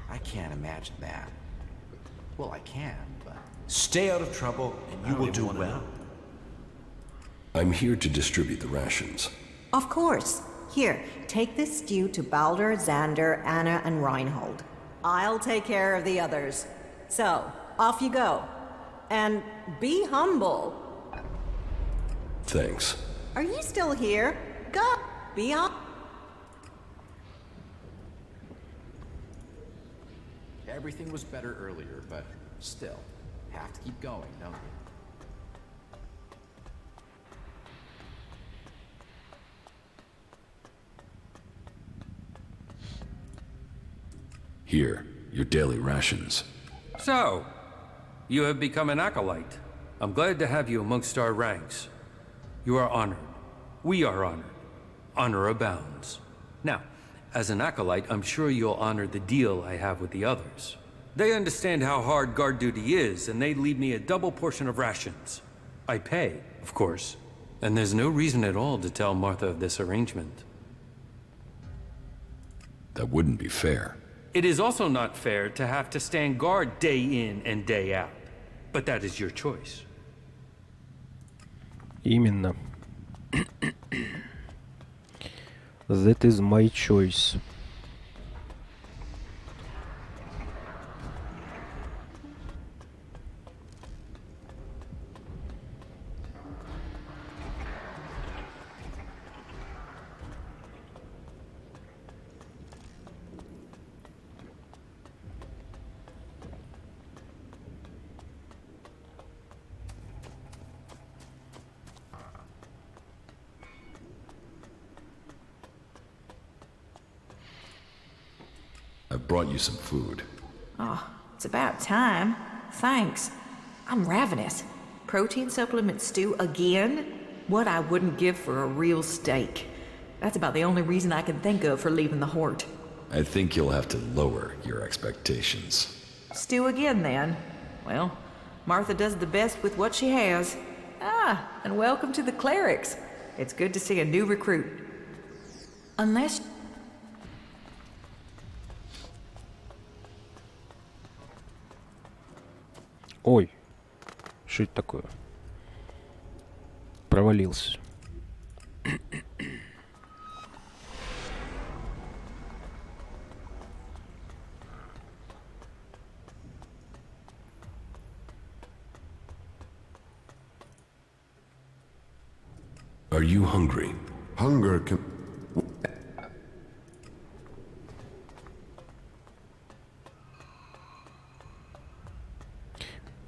I can't imagine that. Well, I can, but... Stay out of trouble, and you will do well. I'm here to distribute the rations. Of course. Here, take this stew to Baldur, Xander, Anna, and Reinhold. I'll take care of the others. So, off you go. And be humble. Thanks. Are you still here? Go. Be on. Everything was better earlier, but still, have to keep going, don't you? Here, your daily rations. So, you have become an acolyte. I'm glad to have you amongst our ranks. You are honored. We are honored. Honor abounds. Now, as an acolyte, I'm sure you'll honor the deal I have with the others. They understand how hard guard duty is, and they leave me a double portion of rations. I pay, of course, and there's no reason at all to tell Martha of this arrangement. That wouldn't be fair. It is also not fair to have to stand guard day in and day out. But that is your choice. Именно. That is my choice. I've brought you some food. Oh, it's about time. Thanks. I'm ravenous. Protein supplement stew again? What I wouldn't give for a real steak. That's about the only reason I can think of for leaving the Hort. I think you'll have to lower your expectations. Stew again, then. Well, Martha does the best with what she has. Ah, and welcome to the Clerics. It's good to see a new recruit. Unless... Ой, что это такое? Провалился. Are you hungry? Hunger can...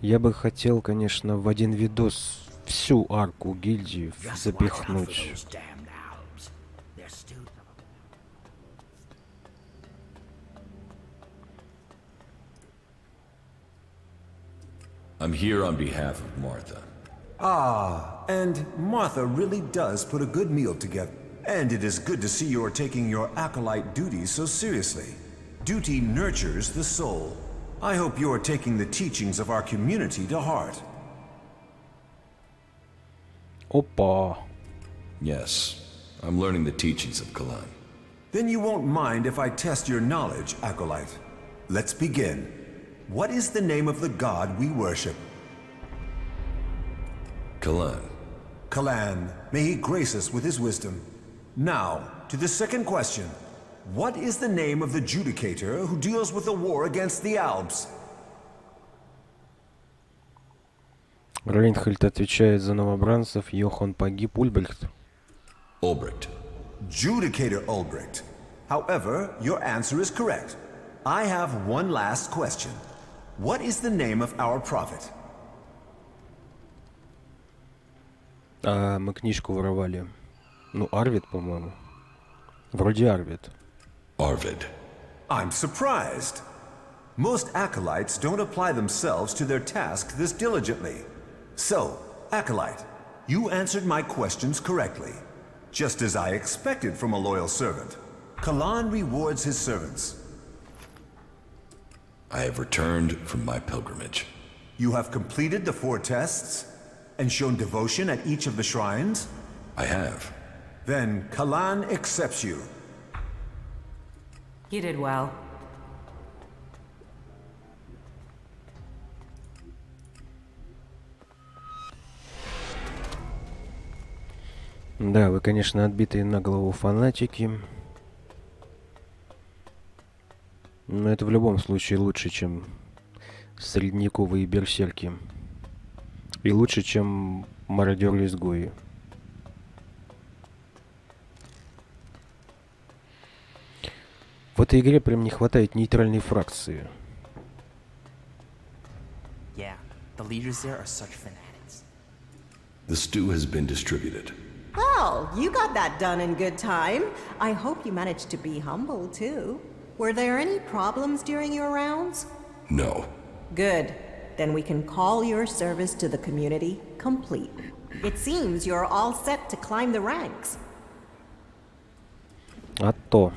Я бы хотел, конечно, в один видос всю арку гильдии запихнуть. I'm here on behalf of Martha. Ah, and Martha really does put a good meal together. And it is good to see you're taking your acolyte duties so seriously. Duty nurtures the soul. I hope you're taking the teachings of our community to heart. Опа. Yes, I'm learning the teachings of Kalan. Then you won't mind if I test your knowledge, acolyte. Let's begin. What is the name of the god we worship? Kalan. Kalan, may he grace us with his wisdom. Now, to the second question. What is the name of the judicator who deals with the war against the Alps? Рейнхольд отвечает за новобранцев, Йохан погиб, Ульбрихт. Ulbricht. Judicator Ulbricht. However, your answer is correct. I have one last question. What is the name of our prophet? А мы книжку воровали. Ну, Арвид, по-моему. Вроде Арвид. Arvid. I'm surprised. Most acolytes don't apply themselves to their task this diligently. So, acolyte, you answered my questions correctly. Just as I expected from a loyal servant. Kalan rewards his servants. I have returned from my pilgrimage. You have completed the 4 tests and shown devotion at each of the shrines? I have. Then Kalan accepts you. You did well. Да, вы, конечно, отбитые на голову фанатики. Но это в любом случае лучше, чем средневековые берсерки. И лучше, чем мародеры-изгои. В этой игре прям не хватает нейтральной фракции. Yeah, the leaders there are such fanatics. The stew has been distributed. Well, you got that done in good time. I hope you managed to be humble, too. Were there any problems during your rounds? No. Good. Then we can call your service to the community complete. It seems you're all set to climb the ranks. А то.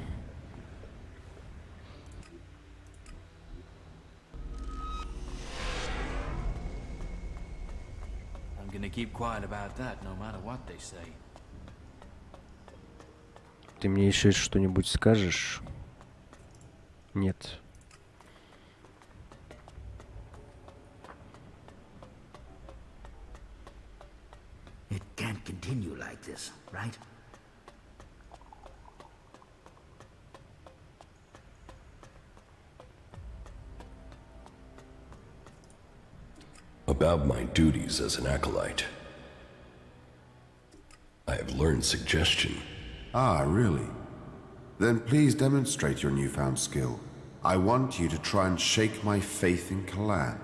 I'm gonna keep quiet about that, no matter what they say. Ты мне еще что-нибудь скажешь? Нет. It can't continue like this, right? About my duties as an acolyte. I have learned suggestion. Ah, really? Then please demonstrate your newfound skill. I want you to try and shake my faith in Kalan.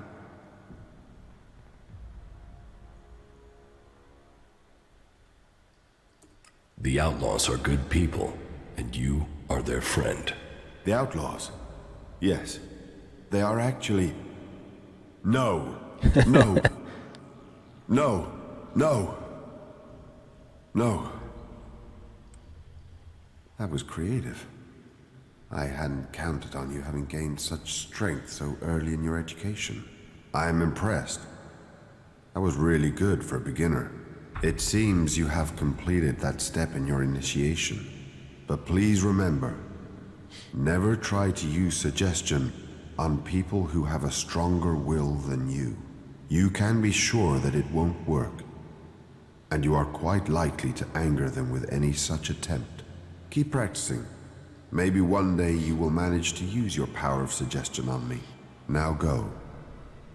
The outlaws are good people, and you are their friend. The outlaws? Yes. They are actually... No. No. No. No. No. That was creative. I hadn't counted on you having gained such strength so early in your education. I am impressed. That was really good for a beginner. It seems you have completed that step in your initiation. But please remember, never try to use suggestion on people who have a stronger will than you. You can be sure that it won't work, and you are quite likely to anger them with any such attempt. Keep practicing. Maybe one day you will manage to use your power of suggestion on me. Now go.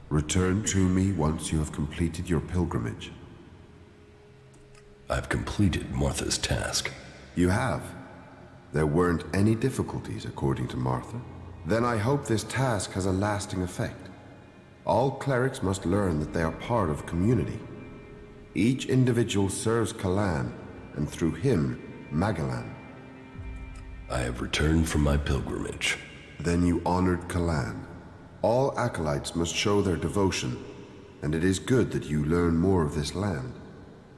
Return to me once you have completed your pilgrimage. I've completed Martha's task. You have? There weren't any difficulties, according to Martha. Then I hope this task has a lasting effect. All clerics must learn that they are part of a community. Each individual serves Kalan, and through him, Magalan. I have returned from my pilgrimage. Then you honored Kalan. All acolytes must show their devotion, and it is good that you learn more of this land.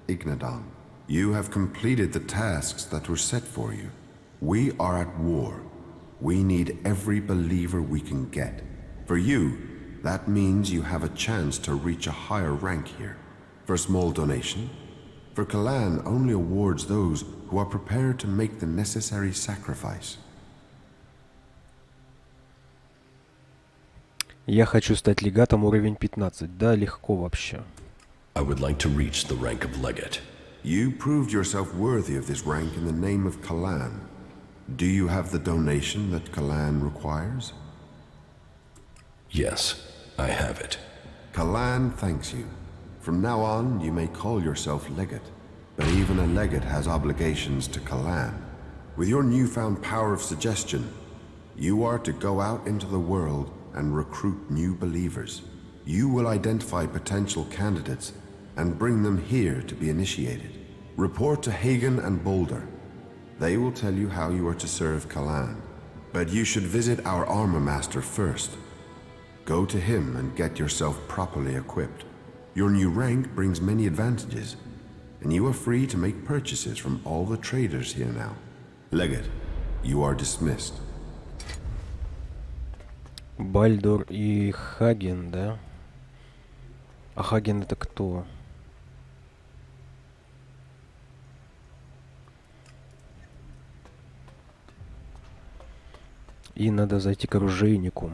Ignadon, you have completed the tasks that were set for you. We are at war. We need every believer we can get. For you, that means you have a chance to reach a higher rank here. For a small donation, for Kalan only awards those who are prepared to make the necessary sacrifice. Я хочу стать легатом уровень 15. Да, легко вообще. I would like to reach the rank of legate. You proved yourself worthy of this rank in the name of Kalan. Do you have the donation that Kalan requires? Yes, I have it. Kalan thanks you. From now on, you may call yourself legate. But even a legate has obligations to Kalan. With your newfound power of suggestion, you are to go out into the world and recruit new believers. You will identify potential candidates and bring them here to be initiated. Report to Hagen and Boulder. They will tell you how you are to serve Kalan. But you should visit our armor master first. Go to him and get yourself properly equipped. Your new rank brings many advantages, and you are free to make purchases from all the traders here now. Legate, you are dismissed. Бальдор и Хаген, да? А Хаген это кто? И надо зайти к оружейнику.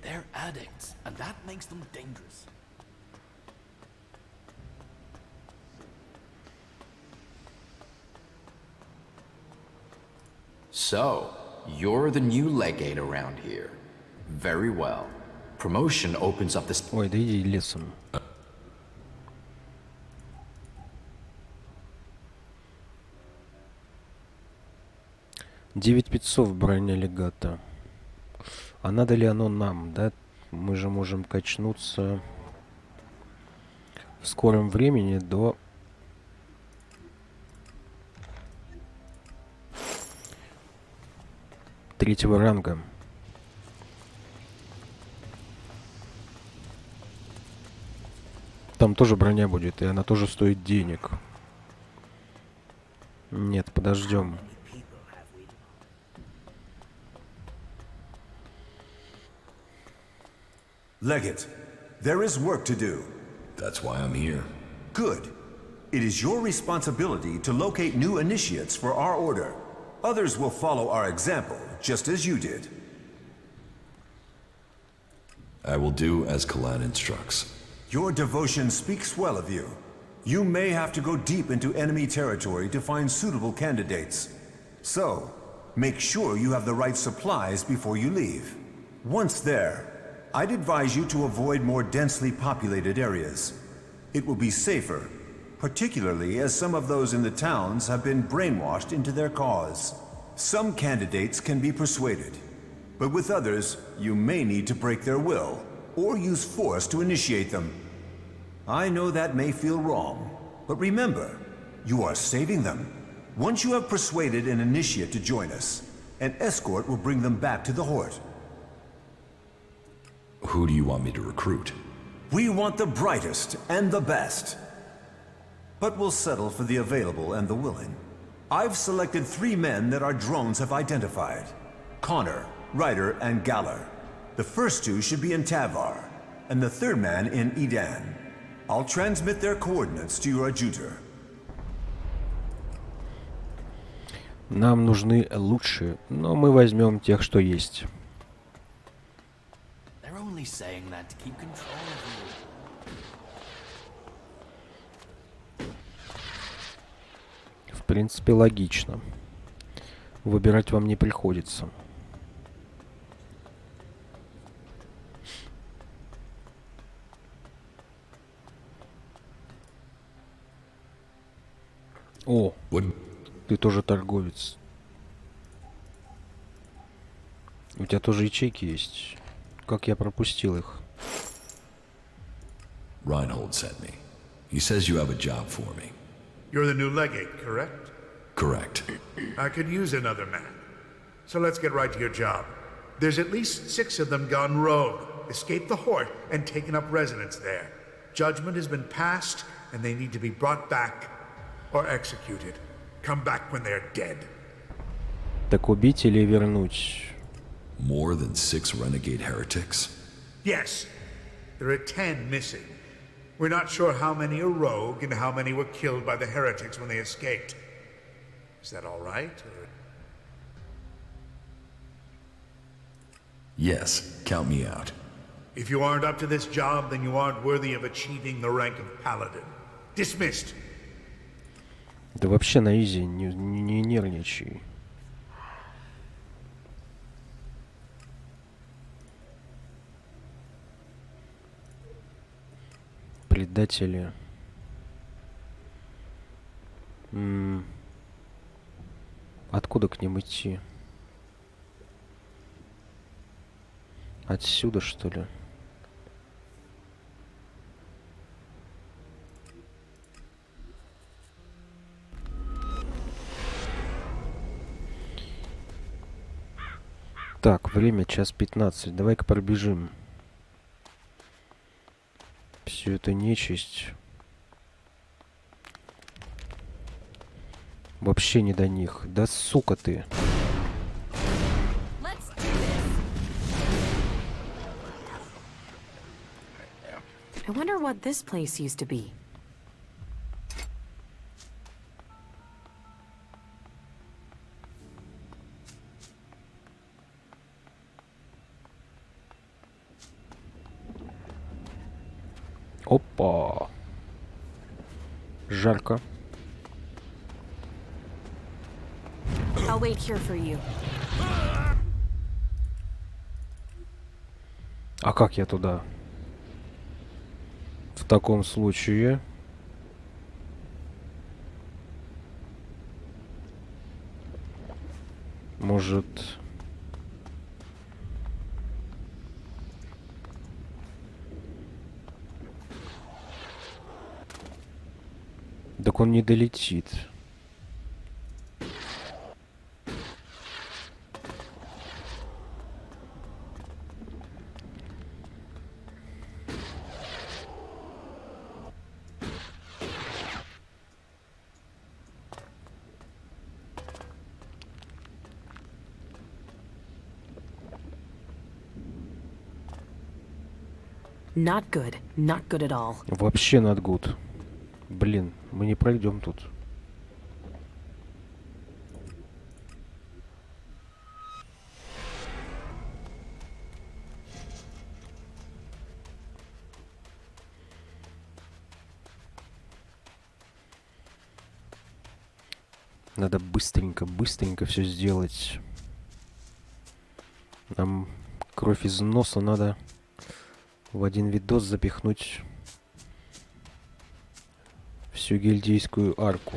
They're addicts, and that makes them dangerous. So, you're the new legate around here. Very well. Promotion opens up this... Ой, да иди лесом. $9500 броня легата. А надо ли оно нам, да? Мы же можем качнуться в скором времени до... 3-го ранга. Там тоже броня будет, и она тоже стоит денег. Нет, подождем. Legate, there is work to do. That's why I'm here. Good. It is your responsibility to locate new initiates for our order. Others will follow our example, just as you did. I will do as Kalan instructs. Your devotion speaks well of you. You may have to go deep into enemy territory to find suitable candidates. So, make sure you have the right supplies before you leave. Once there, I'd advise you to avoid more densely populated areas. It will be safer, particularly as some of those in the towns have been brainwashed into their cause. Some candidates can be persuaded, but with others, you may need to break their will, or use force to initiate them. I know that may feel wrong, but remember, you are saving them. Once you have persuaded an initiate to join us, an escort will bring them back to the Horde. Who do you want me to recruit? We want the brightest and the best. But we'll settle for the available and the willing. I've selected 3 men that our drones have identified. Connor, Ryder, and Galler. The first 2 should be in Tavar, and the 3rd man in Edan. I'll transmit their coordinates to your adjutor. Нам нужны лучшие, но мы возьмем тех, что есть. They're only saying that to keep control of you. В принципе, логично. Выбирать вам не приходится. О, ты тоже торговец. У тебя тоже ячейки есть. Как я пропустил их? Reinhold sent me. He says you have a job for me. You're the new legate, correct? Correct. I could use another man. So let's get right to your job. There's at least 6 of them gone rogue, escaped the Horde, and taken up residence there. Judgment has been passed, and they need to be brought back or executed. Come back when they're dead. Так убить или вернуть? More than 6 renegade heretics? Yes. There are 10 missing. We're not sure how many are rogue and how many were killed by the heretics when they escaped. Is that all right? Or... Yes, count me out. If you aren't up to this job, then you aren't worthy of achieving the rank of Paladin. Dismissed. Да вообще на изи, не нервничай. Предатели. Откуда к ним идти? Отсюда, что ли? Так, время 1:15. Давай-ка пробежим. Все это нечисть. Вообще не до них. Да сука ты. I wonder what this place used to be. Опа. Жарко. I'll wait here for you. А как я туда? В таком случае... Может... Так он не долетит. Not good. Not good at all. Вообще not good. Блин, мы не пройдем тут. Надо быстренько все сделать. Нам кровь из носа надо в один видос запихнуть всю гильдейскую арку.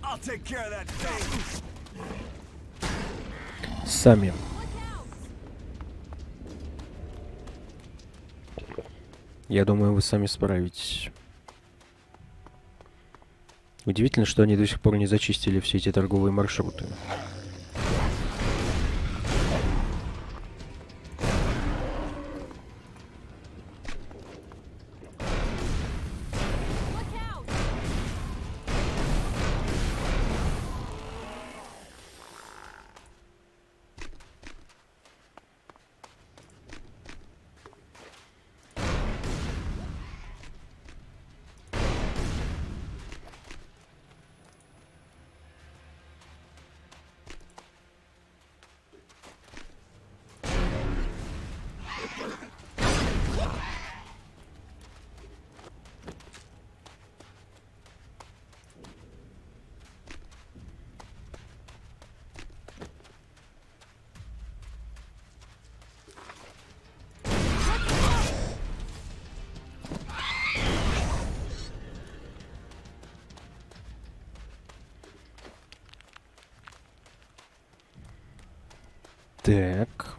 I'll take care of that thing. Сами. Я думаю, вы сами справитесь. Удивительно, что они до сих пор не зачистили все эти торговые маршруты. Так.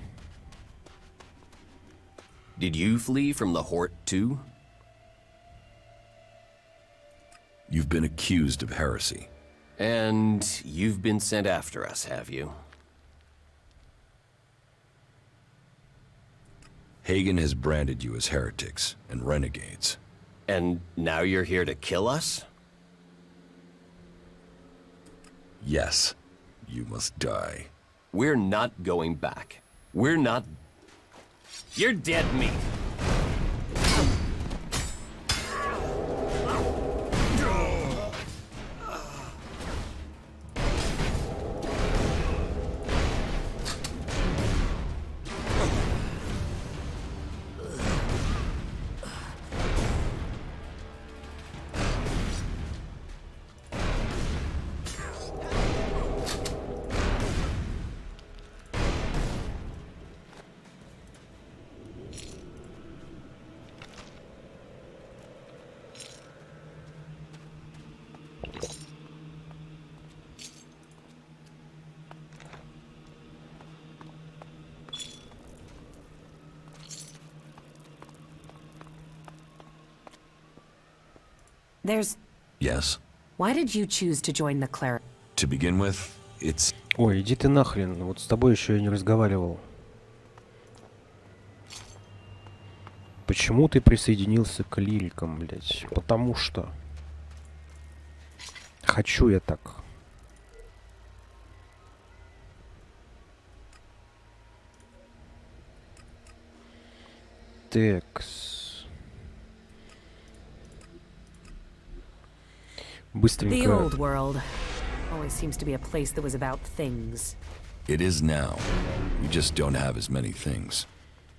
Did you flee from the Hort too? You've been accused of heresy. And you've been sent after us, have you? Hagen has branded you as heretics and renegades. And now you're here to kill us? Yes, you must die. We're not going back. We're not... You're dead meat. There's... Yes? Why did you choose to join the Cleric? To begin with, it's... Ой, иди ты нахрен, вот с тобой еще я не разговаривал. Почему ты присоединился к клирикам, блядь? Потому что... хочу я так. Текс. Быстренько. The old world always seems to be a place that was about things. It is now. We just don't have as many things.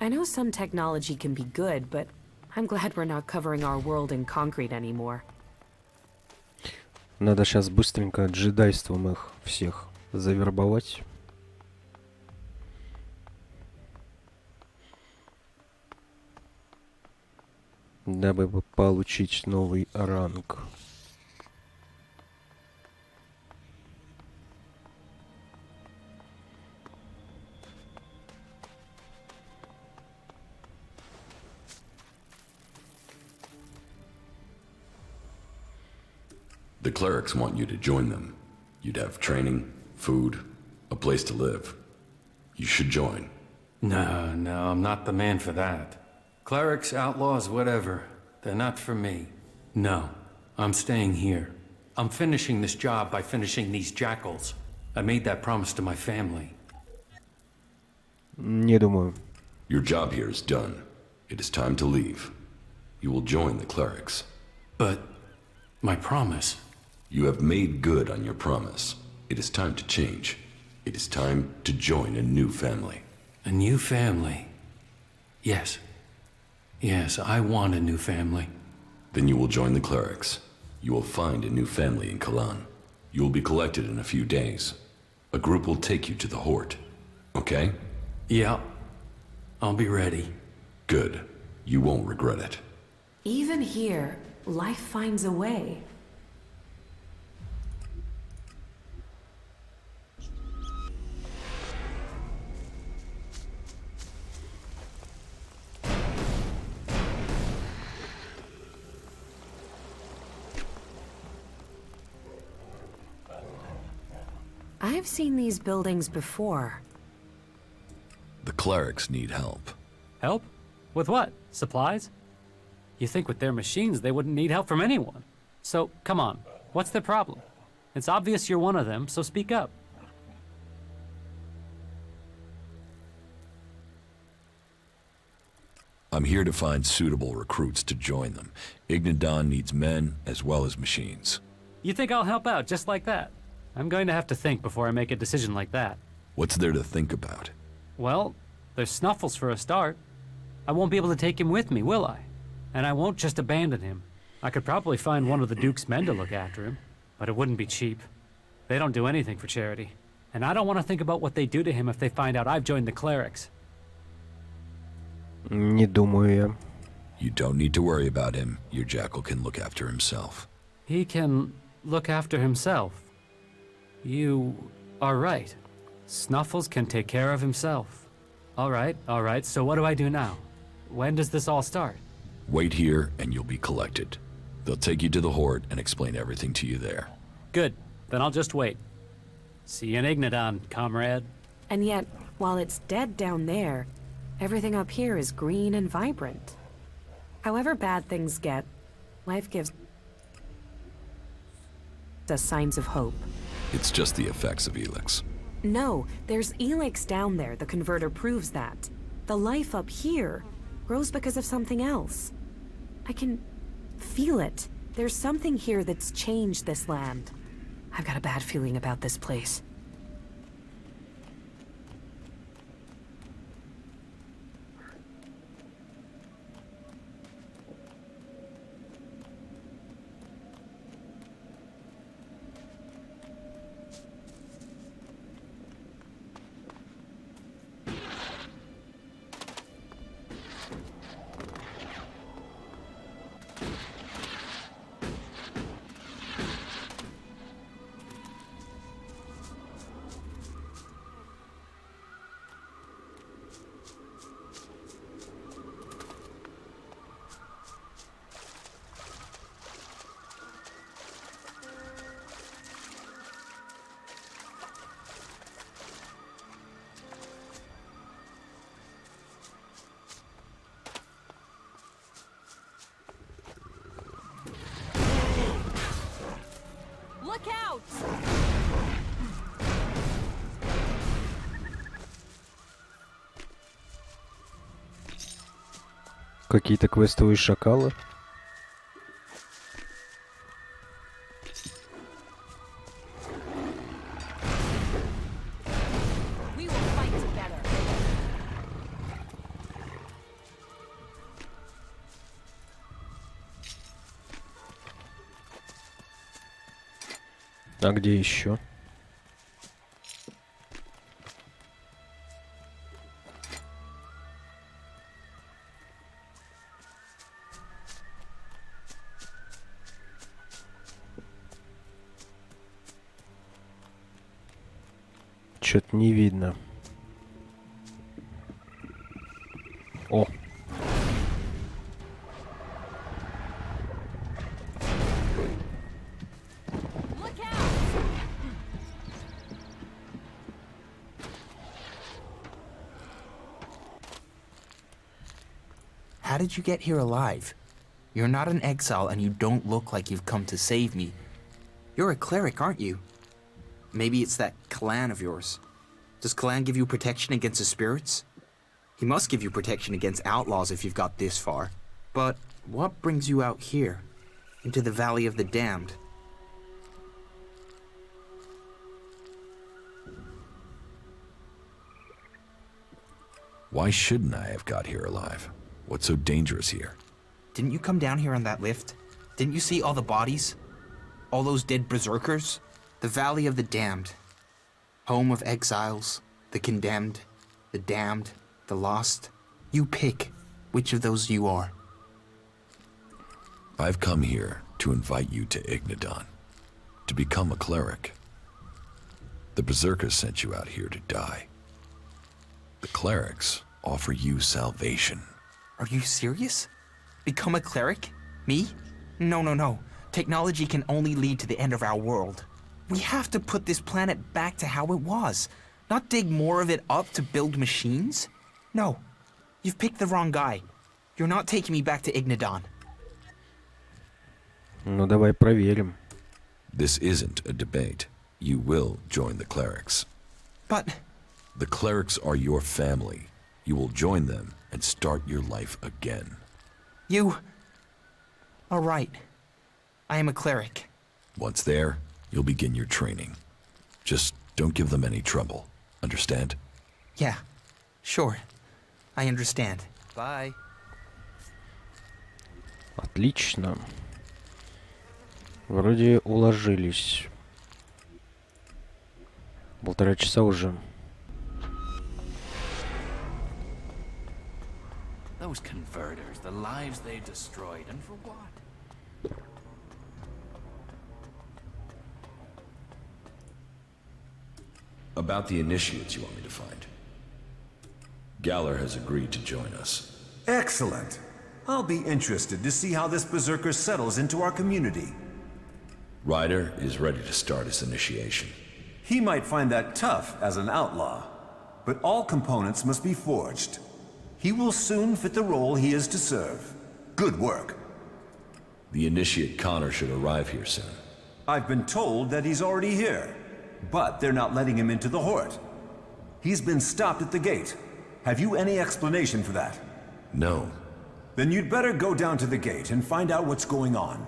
I know some technology can be good, but I'm glad we're not covering our world in concrete anymore. Надо сейчас быстренько джедайством их всех завербовать. Дабы получить новый ранг. The clerics want you to join them. You'd have training, food, a place to live. You should join. No, I'm not the man for that. Clerics, outlaws, whatever. They're not for me. No, I'm staying here. I'm finishing this job by finishing these jackals. I made that promise to my family. Не думаю. Your job here is done. It is time to leave. You will join the clerics. But my promise. You have made good on your promise. It is time to change. It is time to join a new family. A new family? Yes. Yes, I want a new family. Then you will join the clerics. You will find a new family in Kalan. You will be collected in a few days. A group will take you to the Horde. Okay? Yeah. I'll be ready. Good. You won't regret it. Even here, life finds a way. I've seen these buildings before. The clerics need help. Help? With what? Supplies? You think with their machines they wouldn't need help from anyone. So, come on, what's their problem? It's obvious you're one of them, so speak up. I'm here to find suitable recruits to join them. Ignidon needs men as well as machines. You think I'll help out just like that? I'm going to have to think before I make a decision like that. What's there to think about? Well, there's Snuffles for a start. I won't be able to take him with me, will I? And I won't just abandon him. I could probably find one of the Duke's men to look after him, but it wouldn't be cheap. They don't do anything for charity. And I don't want to think about what they do to him if they find out I've joined the clerics. Не думаю я. You don't need to worry about him. Your jackal can look after himself. He can look after himself. You are right. Snuffles can take care of himself. All right, so what do I do now? When does this all start? Wait here and you'll be collected. They'll take you to the Horde and explain everything to you there. Good, then I'll just wait. See you in Ignidon, comrade. And yet, while it's dead down there, everything up here is green and vibrant. However bad things get, life gives us signs of hope. It's just the effects of Elex. No, there's Elex down there. The converter proves that. The life up here grows because of something else. I can feel it. There's something here that's changed this land. I've got a bad feeling about this place. Look out! Какие-то квестовые шакалы. We will fight together. А где еще? Что-то не видно. О! How did you get here alive? You're not an exile and you don't look like you've come to save me. You're a cleric, aren't you? Maybe it's that clan of yours. Does clan give you protection against the spirits? He must give you protection against outlaws if you've got this far. But what brings you out here? Into the Valley of the Damned? Why shouldn't I have got here alive? What's so dangerous here? Didn't you come down here on that lift? Didn't you see all the bodies? All those dead berserkers? The Valley of the Damned. Home of exiles, the condemned, the damned, the lost. You pick which of those you are. I've come here to invite you to Ignadon, to become a cleric. The berserkers sent you out here to die. The clerics offer you salvation. Are you serious? Become a cleric? Me? No. Technology can only lead to the end of our world. We have to put this planet back to how it was, not dig more of it up to build machines. No, you've picked the wrong guy. You're not taking me back to Ignadon. Ну давай проверим. This isn't a debate. You will join the clerics. But... The clerics are your family. You will join them and start your life again. You... are right. I am a cleric. Once there, you'll begin your training. Just don't give them any trouble. Understand? Yeah, sure. I understand. Bye. Отлично. Вроде уложились. 1,5 часа уже. Those converters, the lives they destroyed, and for what? About the initiates you want me to find. Galler has agreed to join us. Excellent. I'll be interested to see how this berserker settles into our community. Ryder is ready to start his initiation. He might find that tough as an outlaw, but all components must be forged. He will soon fit the role he is to serve. Good work. The initiate Connor should arrive here soon. I've been told that he's already here, but they're not letting him into the Hort. He's been stopped at the gate. Have you any explanation for that? No. Then you'd better go down to the gate and find out what's going on.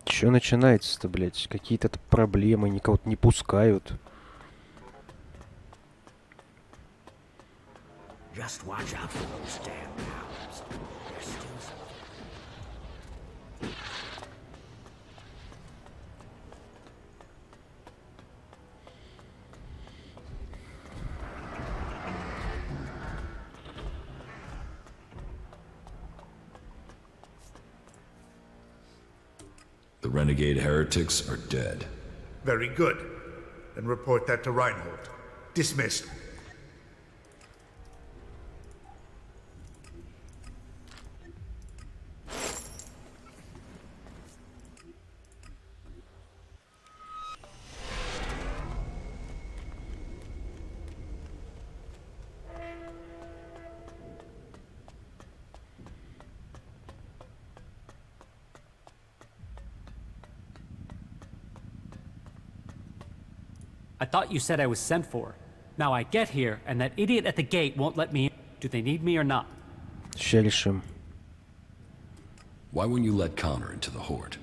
Чё начинается-то, блядь? Какие-то проблемы, никого-то не пускают. Just watch out for those damn owls. There's still some. The renegade heretics are dead. Very good. Then report that to Reinhold. Dismissed. I thought you said I was sent for. Now I get here, and that idiot at the gate won't let me in. Do they need me or not? Ща решим. Why wouldn't you let Connor into the Horde?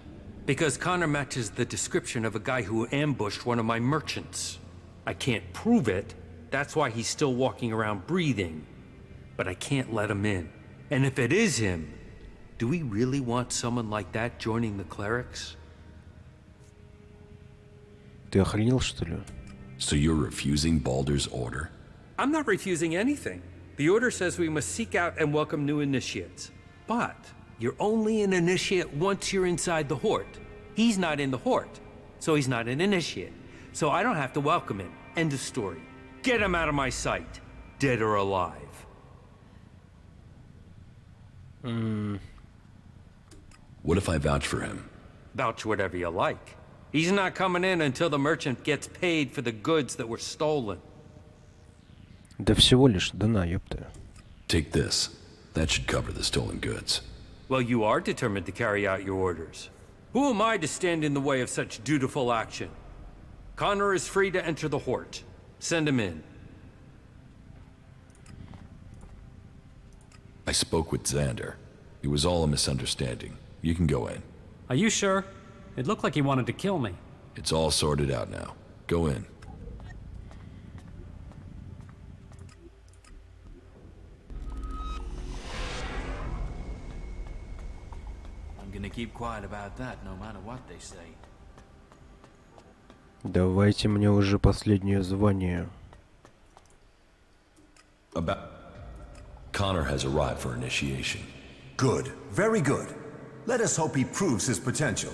Because Connor matches the description of a guy who ambushed one of my merchants. I can't prove it. That's why he's still walking around breathing. But I can't let him in. And if it is him, do we really want someone like that joining the clerics? Ты охренел, что ли? So you're refusing Baldur's order? I'm not refusing anything. The order says we must seek out and welcome new initiates. But you're only an initiate once you're inside the Horde. He's not in the Horde, so he's not an initiate. So I don't have to welcome him. End of story. Get him out of my sight, dead or alive. What if I vouch for him? Vouch whatever you like. He's not coming in until the merchant gets paid for the goods that were stolen. Да всего лишь дана, ёпта. Take this. That should cover the stolen goods. Well, you are determined to carry out your orders. Who am I to stand in the way of such dutiful action? Connor is free to enter the Horde. Send him in. I spoke with Xander. It was all a misunderstanding. You can go in. Are you sure? It looked like he wanted to kill me. It's all sorted out now. Go in. I'm gonna keep quiet about that, no matter what they say. Давайте мне уже последнее звание. Connor has arrived for initiation. Good. Very good. Let us hope he proves his potential.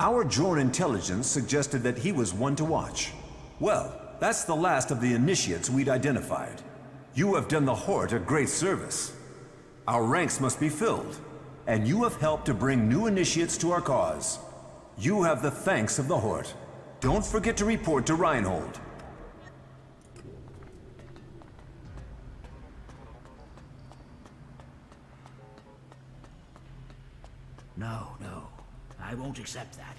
Our drone intelligence suggested that he was one to watch. Well, that's the last of the initiates we'd identified. You have done the Horde a great service. Our ranks must be filled, and you have helped to bring new initiates to our cause. You have the thanks of the Horde. Don't forget to report to Reinhold. No, I won't accept that.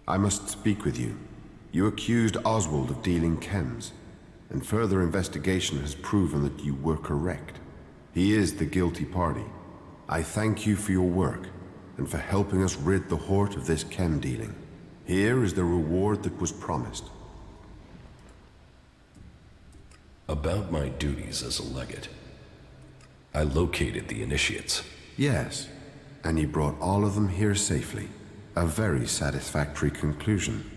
I must speak with you. You accused Oswald of dealing chems, and further investigation has proven that you were correct. He is the guilty party. I thank you for your work, and for helping us rid the Horde of this chem dealing. Here is the reward that was promised. About my duties as a legate. I located the initiates. Yes, and you brought all of them here safely. A very satisfactory conclusion.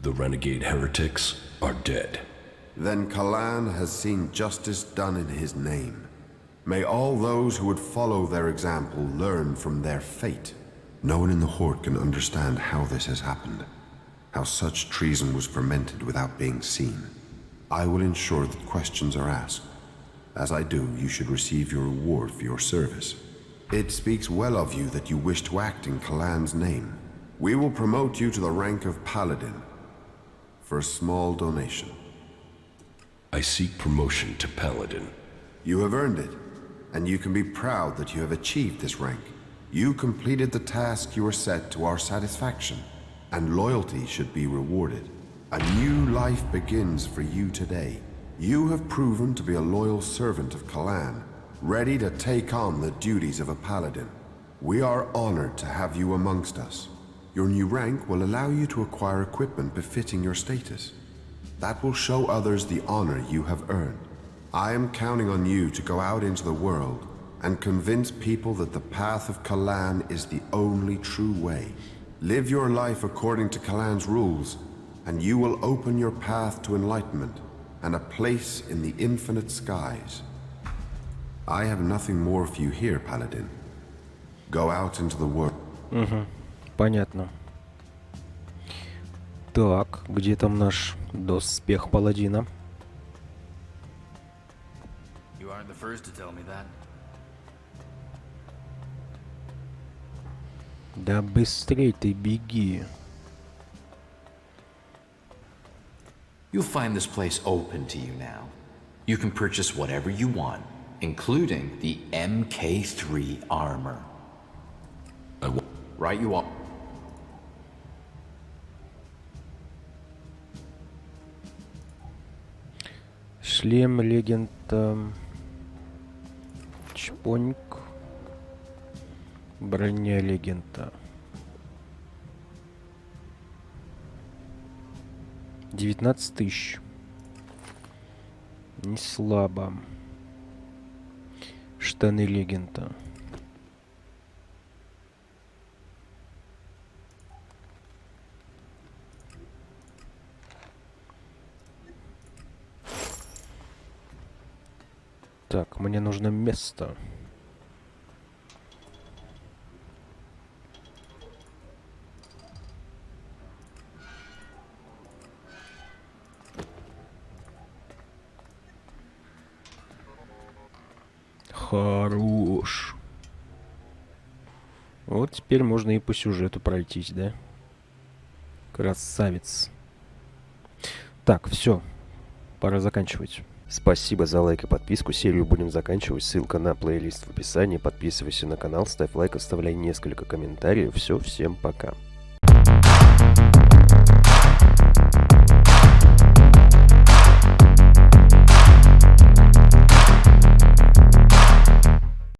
The renegade heretics are dead. Then Kalan has seen justice done in his name. May all those who would follow their example learn from their fate. No one in the Horde can understand how this has happened, how such treason was fermented without being seen. I will ensure that questions are asked. As I do, you should receive your reward for your service. It speaks well of you that you wish to act in Kalan's name. We will promote you to the rank of Paladin for a small donation. I seek promotion to Paladin. You have earned it, and you can be proud that you have achieved this rank. You completed the task you were set to our satisfaction, and loyalty should be rewarded. A new life begins for you today. You have proven to be a loyal servant of Kalan, ready to take on the duties of a paladin. We are honored to have you amongst us. Your new rank will allow you to acquire equipment befitting your status. That will show others the honor you have earned. I am counting on you to go out into the world and convince people that the path of Kalan is the only true way. Live your life according to Kalan's rules, and you will open your path to enlightenment and a place in the infinite skies. I have nothing more for you here, Paladin. Go out into the world. Понятно. Так, где там наш доспех паладина? You aren't the first to tell me that. Да быстрей ты беги. You'll find this place open to you now. You can purchase whatever you want. including the MK3 armor. Right you are. Шлем легенда. Чпоник. Броня легенда. 19 тысяч. Не слабо. Штаны легенда. Так, мне нужно место. Хорош. Вот теперь можно и по сюжету пройтись, да? Красавец. Так, все. Пора заканчивать. Спасибо за лайк и подписку. Серию будем заканчивать. Ссылка на плейлист в описании. Подписывайся на канал, ставь лайк, оставляй несколько комментариев. Все, всем пока.